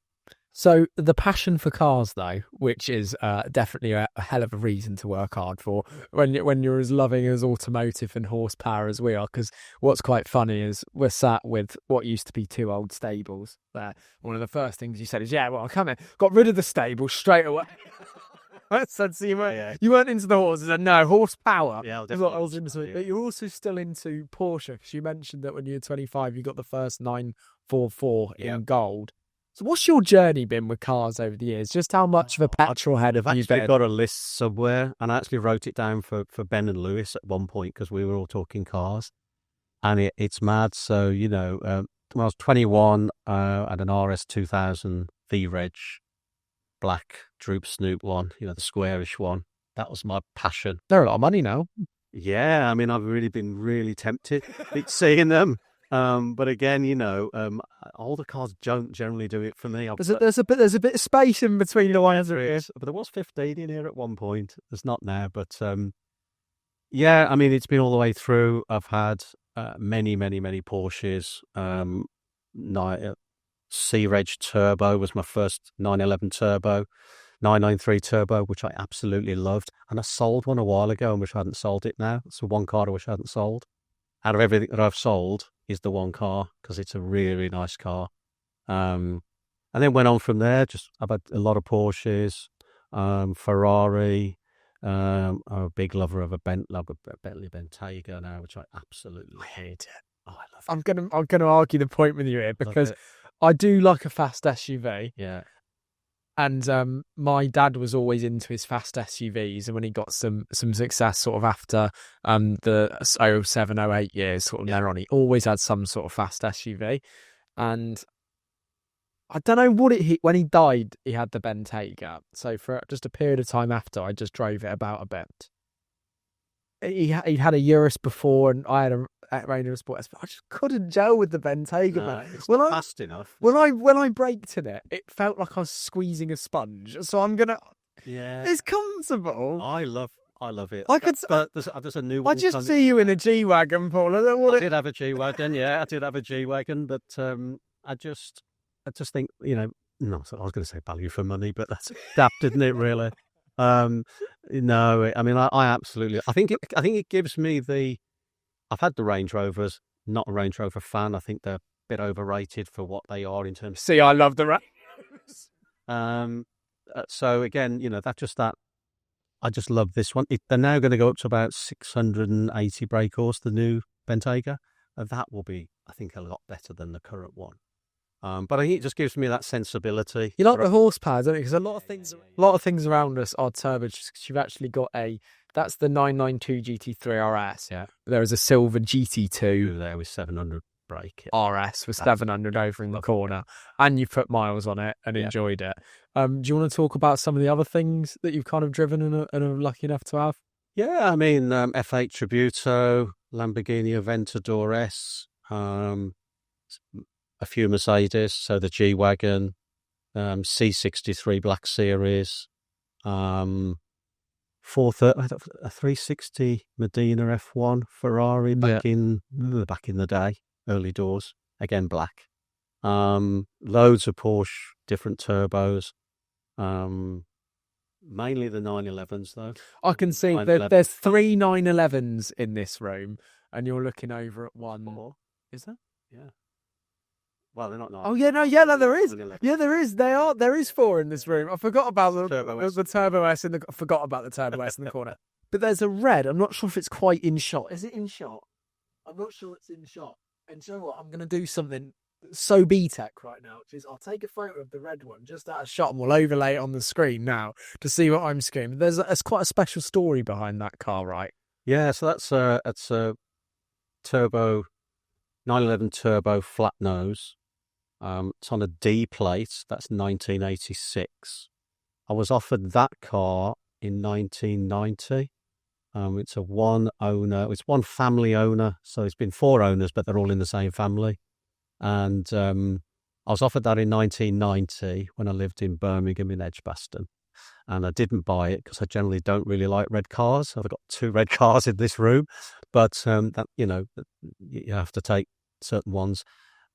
So the passion for cars, though, which is definitely a hell of a reason to work hard for when you're as loving as automotive and horsepower as we are. Because what's quite funny is we're sat with what used to be two old stables there. One of the first things you said is, yeah, well, I come in, got rid of the stable straight away. So you weren't into the horses, and no, horsepower. Yeah, I was into, but you're also still into Porsche, because you mentioned that when you were 25, you got the first 944 in gold. So what's your journey been with cars over the years? Just how much of a petrol head have you been? I've got a list somewhere, and I actually wrote it down for Ben and Lewis at one point, because we were all talking cars, and it's mad. So, when I was 21, I had an RS 2000 V-Reg, black Droop Snoop one, the squarish one. That was my passion. They're a lot of money now. Yeah, I mean, I've really been tempted seeing them. But again, older cars don't generally do it for me. There's a bit of space in between the ones. But there was 15 in here at one point. There's not now, but yeah, I mean, it's been all the way through. I've had many Porsches. C-Reg Turbo was my first 911 Turbo, 993 Turbo, which I absolutely loved. And I sold one a while ago and wish I hadn't sold it now. It's the one car I wish I hadn't sold. Out of everything that I've sold is the one car, because it's a really nice car. And then went on from there. I've had a lot of Porsches, Ferrari. I'm a big lover of a Bentley Bentayga now, which I absolutely hate it. Oh, I love it. I'm gonna argue the point with you here, because I do like a fast SUV. Yeah. And my dad was always into his fast SUVs, and when he got some success sort of after the 07, 08 years, sort of there on, he always had some sort of fast SUV. And I don't know what when he died, he had the Bentayga. So for just a period of time after, I just drove it about a bit. He'd had a Urus before, and I had a Range Rover Sport. I just couldn't gel with the Bentayga, man. It's not fast enough. When I braked in it, it felt like I was squeezing a sponge. So I'm gonna. Yeah. It's comfortable. I love it. But there's a new one. I just see you in a G-Wagon, Paul. I did have a G-Wagon. Yeah, I did have a G-Wagon, but I just think, no, I was going to say value for money, but that's daft, isn't it? Really. No, I mean, I absolutely. I think it gives me I've had the Range Rovers. Not a Range Rover fan. I think they're a bit overrated for what they are in terms. See, I love the Range Rovers. So again, that. I just love this one. They're now going to go up to about 680 brake horse, the new Bentayga. That will be, I think, a lot better than the current one. But I think it just gives me that sensibility. You like the horsepower, don't you? Because a lot of things around us are turbo. You've actually got that's the 992 GT3 RS. Yeah. There is a silver GT2 there with 700 brake. RS with 700 over in the corner, and you've put miles on it and enjoyed it. Do you want to talk about some of the other things that you've kind of driven and are lucky enough to have? Yeah, I mean, F8 Tributo, Lamborghini Aventador S, a few Mercedes, so the G-Wagon, C63 Black Series, a 360 Medina F1 Ferrari back in the day, early doors, again black. Loads of Porsche, different turbos, mainly the 911s though. I can see there's 3 911s in this room, and you're looking over at one. Four. Is there? Yeah. Well, they're not nice. Oh, yeah, no, there is. Yeah, there is. There is 4 in this room. I forgot about the Turbo S I forgot about the Turbo S in the corner. But there's a red. I'm not sure if it's quite in shot. Is it in shot? I'm not sure it's in shot. And you know what? I'm going to do something so B-Tech right now, which is I'll take a photo of the red one just out of shot, and we'll overlay it on the screen now to see what I'm seeing. There's quite a special story behind that car, right? Yeah, so that's a turbo 911 turbo flat nose. It's on a D plate. That's 1986. I was offered that car in 1990. It's a one owner. It's one family owner. So it's been 4 owners, but they're all in the same family. And I was offered that in 1990 when I lived in Birmingham in Edgbaston. And I didn't buy it because I generally don't really like red cars. I've got 2 red cars in this room, but you have to take certain ones.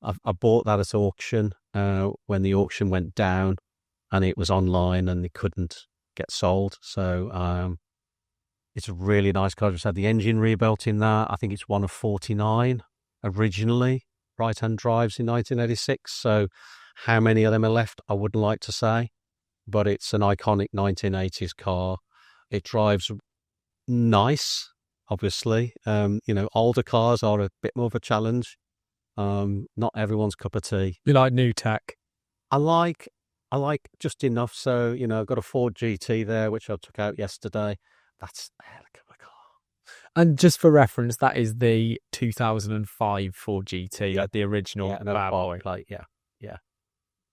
I bought that at auction when the auction went down, and it was online and it couldn't get sold. So it's a really nice car. I just had the engine rebuilt in that. I think it's one of 49 originally right-hand drives in 1986. So how many of them are left, I wouldn't like to say, but it's an iconic 1980s car. It drives nice, obviously. Older cars are a bit more of a challenge. Not everyone's cup of tea. You like new tech? I like just enough. So, I've got a Ford GT there, which I took out yesterday. That's a hell of a car. And just for reference, that is the 2005 Ford GT, the original. Yeah, no, plate. Yeah.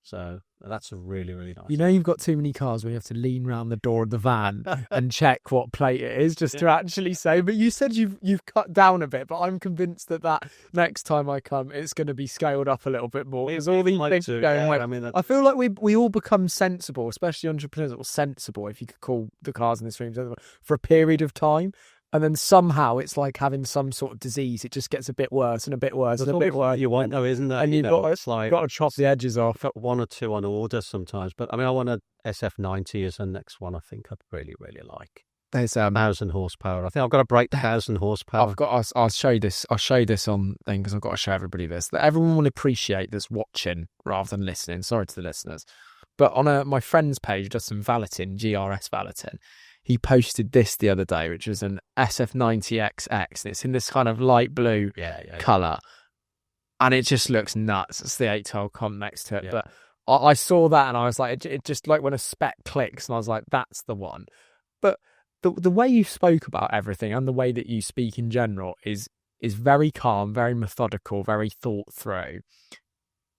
So that's a really, really nice. You've got too many cars where you have to lean round the door of the van and check what plate it is just to actually say. But you said you've cut down a bit, but I'm convinced that next time I come, it's going to be scaled up a little bit more. There's all these things going. I feel like we all become sensible, especially entrepreneurs, or sensible, if you could call the cars in this room, for a period of time. and then somehow it's like having some sort of disease. It just gets a bit worse and a bit worse and a bit worse. You want, though, isn't that? And you've it's like got to chop the edges off. I've got one or two on order sometimes, but I mean, I want a SF90 as the next one. I think I'd really, really like. There's 1,000 horsepower. I think I've got to break 1,000 horsepower. I'll show you this. I'll show you this on thing because I've got to show everybody this. That everyone will appreciate this watching rather than listening. Sorry to the listeners, but on my friend's page, does some valeting, GRS valeting. He posted this the other day, which was an SF90XX, and it's in this kind of light blue colour, and it just looks nuts. It's the 812 comp next to it, but I saw that and I was like, it just like when a spec clicks, and I was like, that's the one. But the way you spoke about everything and the way that you speak in general is very calm, very methodical, very thought through.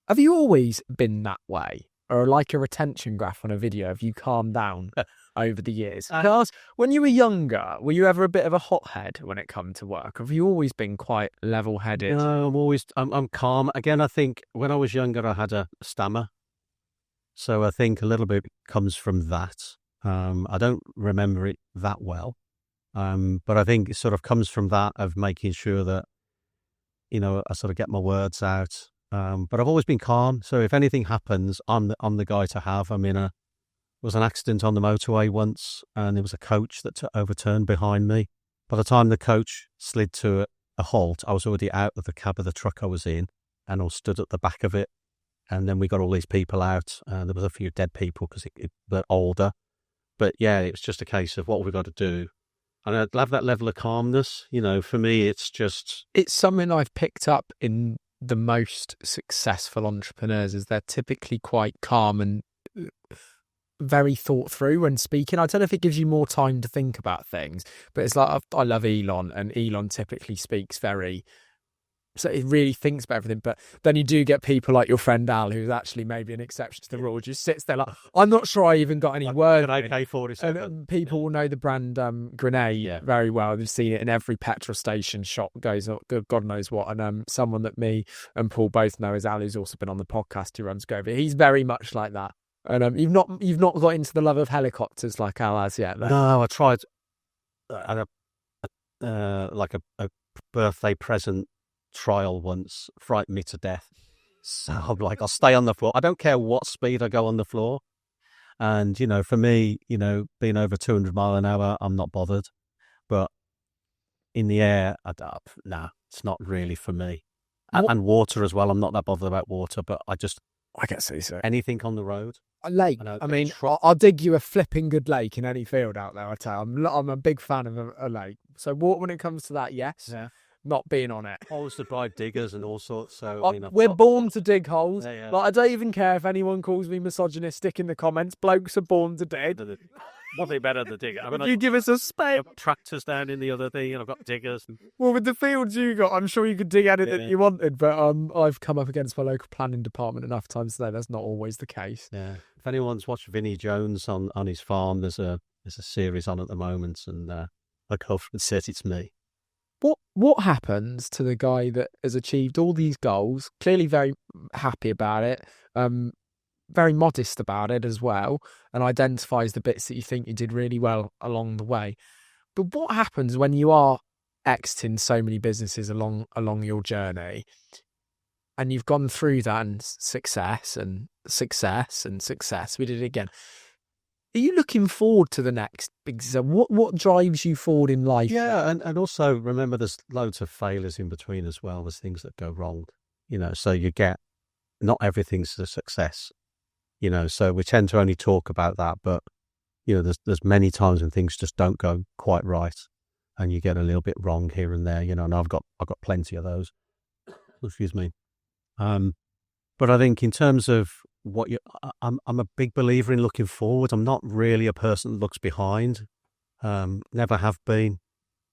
Have you always been that way? Or like a retention graph on a video, have you calmed down over the years? Because when you were younger, were you ever a bit of a hothead when it come to work? Have you always been quite level-headed? No, I'm calm. Again, I think when I was younger, I had a stammer. So I think a little bit comes from that. I don't remember it that well. But I think it sort of comes from that of making sure that, I sort of get my words out. But I've always been calm. So if anything happens, I'm the guy to have. I mean, there was an accident on the motorway once, and there was a coach that overturned behind me. By the time the coach slid to a halt, I was already out of the cab of the truck I was in, and I was stood at the back of it. And then we got all these people out. There was a few dead people because they're older. But yeah, it was just a case of what we've got to do. And I'd love that level of calmness. For me, it's something I've picked up in the most successful entrepreneurs is they're typically quite calm and very thought through when speaking. I don't know if it gives you more time to think about things, but it's like I love Elon, and Elon typically speaks so he really thinks about everything. But then you do get people like your friend Al, who's actually maybe an exception to the rule, just sits there like, I'm not sure I even got any words. AK-47. And people will know the brand Grenade very well. They've seen it in every petrol station shop, goes God knows what. And someone that me and Paul both know is Al, who's also been on the podcast, who runs Go. But he's very much like that. And you've not got into the love of helicopters like Al has yet. Though. No, I tried like a birthday present trial once, frightened me to death. So I'm like, I'll stay on the floor. I don't care what speed I go on the floor. And, for me, being over 200 mile an hour, I'm not bothered. But in the air, it's not really for me. And water as well. I'm not that bothered about water, but I can see so. Anything on the road. A lake. I mean, I'll dig you a flipping good lake in any field out there, I tell you. I'm a big fan of a lake. So when it comes to that, yes. Yeah. Not being on it. I was to buy diggers and all sorts. So we're born to dig holes. Yeah. Like, I don't even care if anyone calls me misogynistic in the comments. Blokes are born to dig. Nothing better than digger. I mean, you give us a spade. I've got tractors down in the other thing, and I've got diggers. Well, with the fields you got, I'm sure you could dig anything you wanted. But I've come up against my local planning department enough times today. That's not always the case. Yeah. If anyone's watched Vinnie Jones on his farm, there's a series on at the moment, and my girlfriend says it's me. What happens to the guy that has achieved all these goals, clearly very happy about it, very modest about it as well, and identifies the bits that you think you did really well along the way? But what happens when you are exiting so many businesses along your journey, and you've gone through that and success and success and success? We did it again. Are you looking forward to the next big? What drives you forward in life? Yeah, and also remember, there's loads of failures in between as well. There's things that go wrong, so you get, not everything's a success, so we tend to only talk about that, but, there's many times when things just don't go quite right and you get a little bit wrong here and there, and I've got plenty of those. Excuse me. But I think in terms of I'm a big believer in looking forward. I'm not really a person that looks behind. Never have been.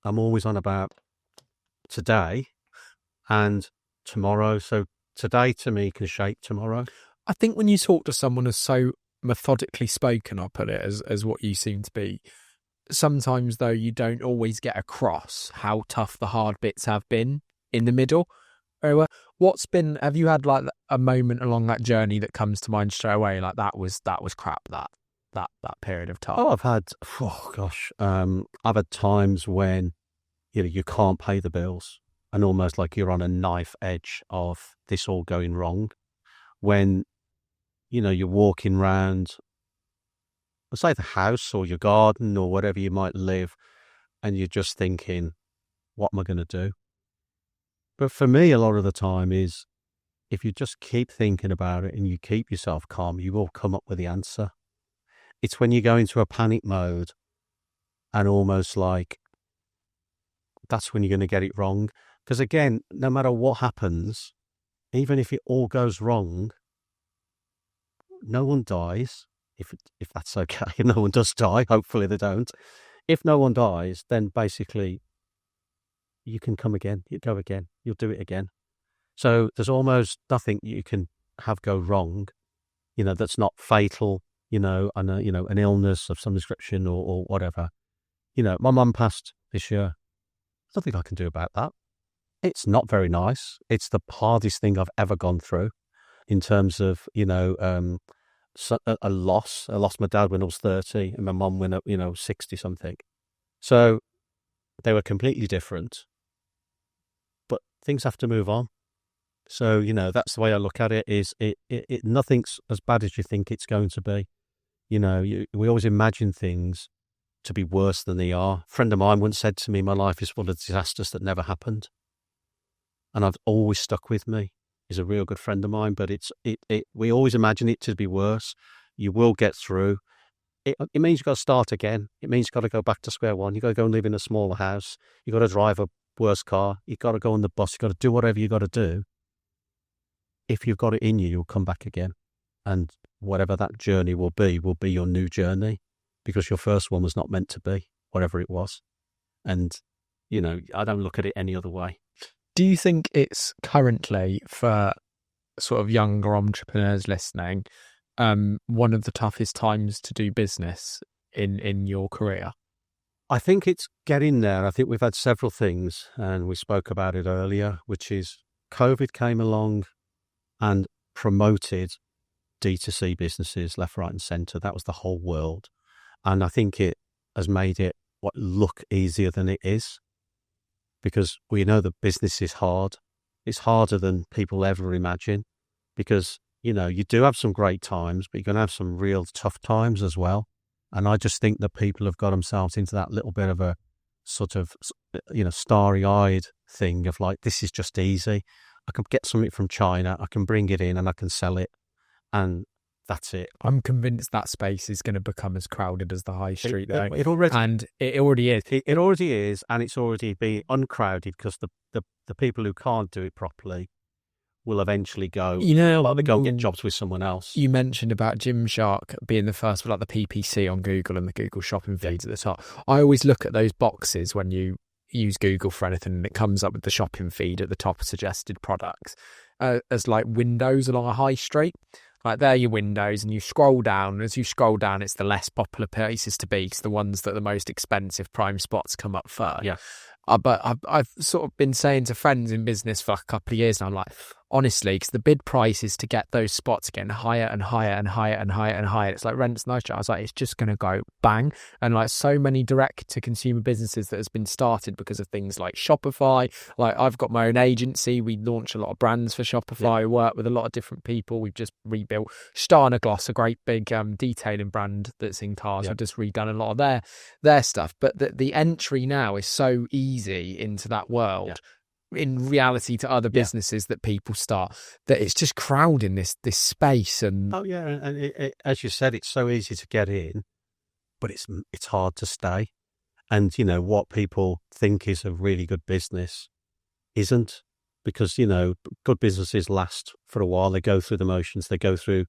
I'm always on about today and tomorrow. So today to me can shape tomorrow. I think when you talk to someone who's so methodically spoken, I'll put it as what you seem to be, sometimes though you don't always get across how tough the hard bits have been in the middle. Have you had like a moment along that journey that comes to mind straight away? Like that was crap, that period of time. I've had, I've had times when you can't pay the bills, and almost like you're on a knife edge of this all going wrong. When, you're walking around, let's say the house or your garden or whatever you might live, and you're just thinking, what am I going to do? But for me, a lot of the time is, if you just keep thinking about it and you keep yourself calm, you will come up with the answer. It's when you go into a panic mode and almost like that's when you're going to get it wrong. Because again, no matter what happens, even if it all goes wrong, no one dies. If that's okay, no one does die. Hopefully they don't. If no one dies, then basically you can come again. You go again. You'll do it again. So there's almost nothing you can have go wrong, that's not fatal, an illness of some description or whatever. My mum passed this year. There's nothing I can do about that. It's not very nice. It's the hardest thing I've ever gone through in terms of, a loss. I lost my dad when I was 30 and my mum when, 60 something. So they were completely different, but things have to move on. So, that's the way I look at it is it nothing's as bad as you think it's going to be. We always imagine things to be worse than they are. A friend of mine once said to me, my life is full of disasters that never happened. And I've always stuck with me. He's a real good friend of mine, but we always imagine it to be worse. You will get through. It means you've got to start again. It means you've got to go back to square one. You've got to go and live in a smaller house. You've got to drive a worse car. You've got to go on the bus. You've got to do whatever you've got to do. If you've got it in you, you'll come back again. And whatever that journey will be your new journey, because your first one was not meant to be, whatever it was. And, I don't look at it any other way. Do you think it's currently, for sort of younger entrepreneurs listening, one of the toughest times to do business in your career? I think it's getting there. I think we've had several things, and we spoke about it earlier, which is COVID came along and promoted D2C businesses left, right and centre. That was the whole world. And I think it has made it look easier than it is, because we know that business is hard. It's harder than people ever imagine, because, you do have some great times, but you're going to have some real tough times as well. And I just think that people have got themselves into that little bit of a sort of, starry-eyed thing of like, this is just easy. I can get something from China, I can bring it in and I can sell it, and that's it. I'm convinced that space is going to become as crowded as the high street, though. It already is. It already is, and it's already being uncrowded, because the people who can't do it properly will eventually go, they go and get jobs with someone else. You mentioned about Gymshark being the first with like the PPC on Google and the Google shopping feeds at the top. I always look at those boxes when you use Google for anything, and it comes up with the shopping feed at the top of suggested products as like windows along a high street. Like, they're your windows, and you scroll down, and as you scroll down, it's the less popular places to be. It's the ones that the most expensive prime spots come up first. Yeah. But I've sort of been saying to friends in business for a couple of years now, I'm like, honestly, because the bid price is to get those spots getting higher and higher and higher and higher and higher. It's like rent's nice. I was like, it's just going to go bang. And like so many direct to consumer businesses that has been started because of things like Shopify. Like, I've got my own agency. We launch a lot of brands for Shopify. Work with a lot of different people. We've just rebuilt Stana Gloss, a great big detailing brand that's in cars. We've just redone a lot of their stuff. But the entry now is so easy into that world. In reality to other businesses that people start, that it's just crowding this space. And and as you said, it's so easy to get in, but it's hard to stay. And what people think is a really good business isn't, because good businesses last for a while. They go through the motions, they go through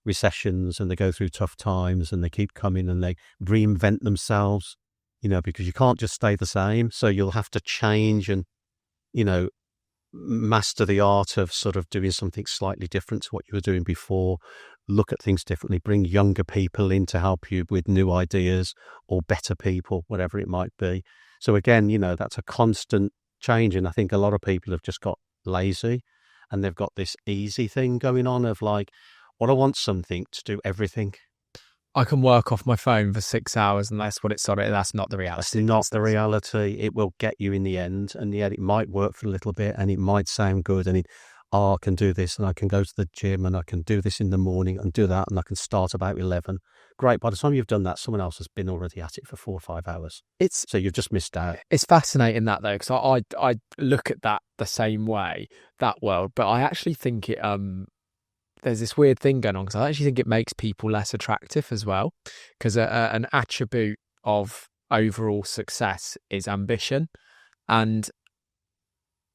recessions, and they go through tough times, and they keep coming and they reinvent themselves, because you can't just stay the same. So you'll have to change and master the art of sort of doing something slightly different to what you were doing before, look at things differently, bring younger people in to help you with new ideas, or better people, whatever it might be. So again, that's a constant change. And I think a lot of people have just got lazy, and they've got this easy thing going on of like, well, I want something to do everything. I can work off my phone for 6 hours and that's what it's on it. That's not the reality. That's not the reality. It will get you in the end. And yet it might work for a little bit and it might sound good. And I can do this and I can go to the gym and I can do this in the morning and do that and I can start about 11. Great. By the time you've done that, someone else has been already at it for 4 or 5 hours. So you've just missed out. It's fascinating that though, because I look at that the same way, that world, but I actually think it there's this weird thing going on because I actually think it makes people less attractive as well, because an attribute of overall success is ambition, and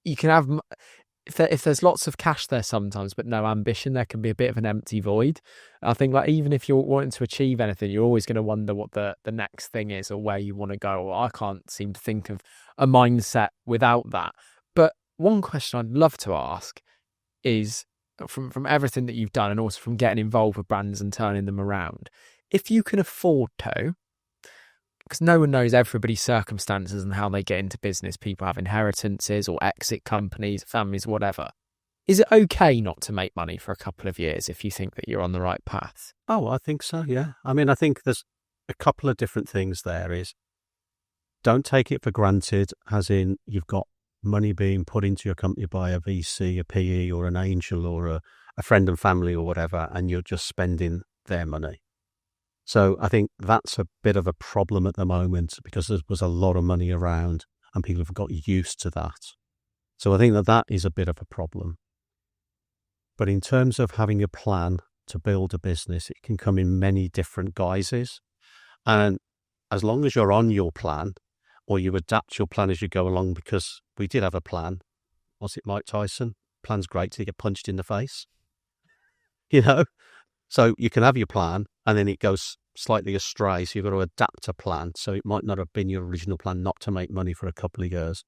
you can have if there's lots of cash there sometimes but no ambition, there can be a bit of an empty void. I think like even if you're wanting to achieve anything, you're always going to wonder what the next thing is or where you want to go. Or I can't seem to think of a mindset without that. But one question I'd love to ask is, from everything that you've done and also from getting involved with brands and turning them around, if you can afford to, because no one knows everybody's circumstances and how they get into business. People have inheritances or exit companies, families, whatever. Is it okay not to make money for a couple of years if you think that you're on the right path? Oh, I think so, yeah. I mean, I think there's a couple of different things there. Is don't take it for granted, as in you've got money being put into your company by a VC, a PE or an angel or a friend and family or whatever, and you're just spending their money. So I think that's a bit of a problem at the moment because there was a lot of money around and people have got used to that. So I think that is a bit of a problem. But in terms of having a plan to build a business, it can come in many different guises. And as long as you're on your plan, or you adapt your plan as you go along, because we did have a plan. Was it Mike Tyson? Plan's great till you get punched in the face. So you can have your plan and then it goes slightly astray. So you've got to adapt a plan. So it might not have been your original plan not to make money for a couple of years.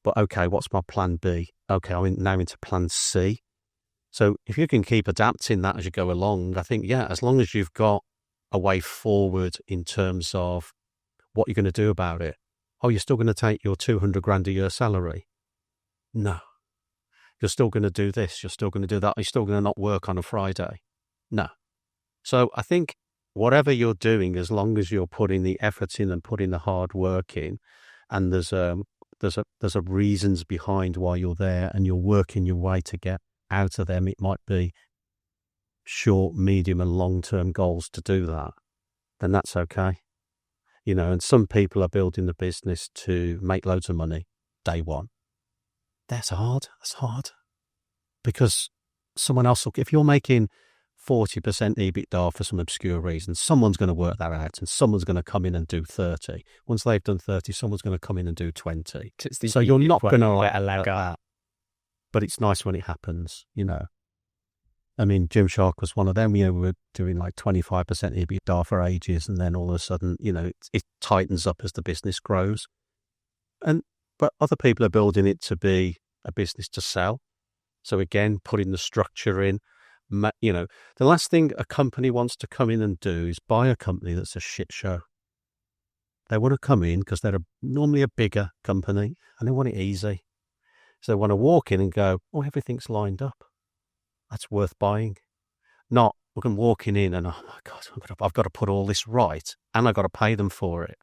But okay, what's my plan B? Okay, I'm now into plan C. So if you can keep adapting that as you go along, I think, yeah, as long as you've got a way forward in terms of what you're going to do about it. Oh, you're still going to take your 200 grand a year salary? No. You're still going to do this. You're still going to do that. You're still going to not work on a Friday? No. So I think whatever you're doing, as long as you're putting the effort in and putting the hard work in, and there's a reasons behind why you're there and you're working your way to get out of them. It might be short, medium and long-term goals to do that. Then that's okay. And some people are building the business to make loads of money day one. That's hard. Because someone else, if you're making 40% EBITDA for some obscure reason, someone's going to work that out and someone's going to come in and do 30. Once they've done 30, someone's going to come in and do 20. So you're not going to let a leg up. But it's nice when it happens, I mean, Gymshark was one of them. We were doing like 25% EBITDA for ages, and then all of a sudden, it tightens up as the business grows. But other people are building it to be a business to sell. So again, putting the structure in. The last thing a company wants to come in and do is buy a company that's a shit show. They want to come in because they're normally a bigger company and they want it easy. So they want to walk in and go, oh, everything's lined up. That's worth buying. Not, I'm walking in and, oh my God, I've got to put all this right and I've got to pay them for it.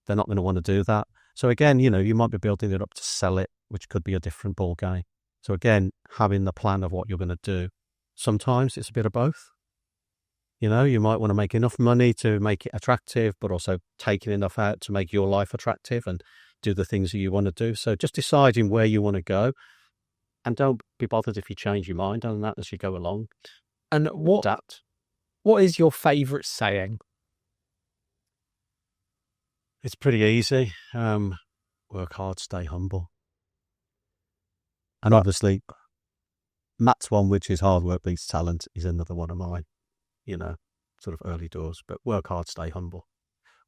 They're not going to want to do that. So again, you might be building it up to sell it, which could be a different ball game. So again, having the plan of what you're going to do. Sometimes it's a bit of both. You might want to make enough money to make it attractive, but also taking enough out to make your life attractive and do the things that you want to do. So just deciding where you want to go. And don't be bothered if you change your mind on that as you go along. And what is your favourite saying? It's pretty easy. Work hard, stay humble. And obviously, Matt's one, which is hard work beats talent, is another one of mine. Sort of early doors. But work hard, stay humble.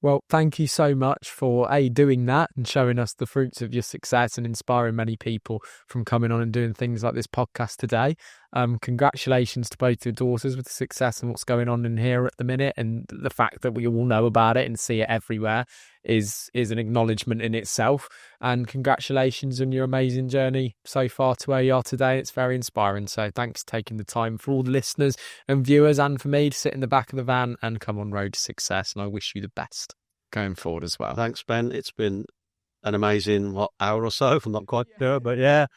Well, thank you so much for doing that and showing us the fruits of your success and inspiring many people from coming on and doing things like this podcast today. Congratulations to both your daughters with the success and what's going on in here at the minute, and the fact that we all know about it and see it everywhere. is an acknowledgement in itself. And congratulations on your amazing journey so far to where you are today. It's very inspiring. So thanks for taking the time for all the listeners and viewers, and for me to sit in the back of the van and come on road to success. And I wish you the best going forward as well. Thanks, Ben. It's been an amazing hour or so. I'm not quite sure, but yeah,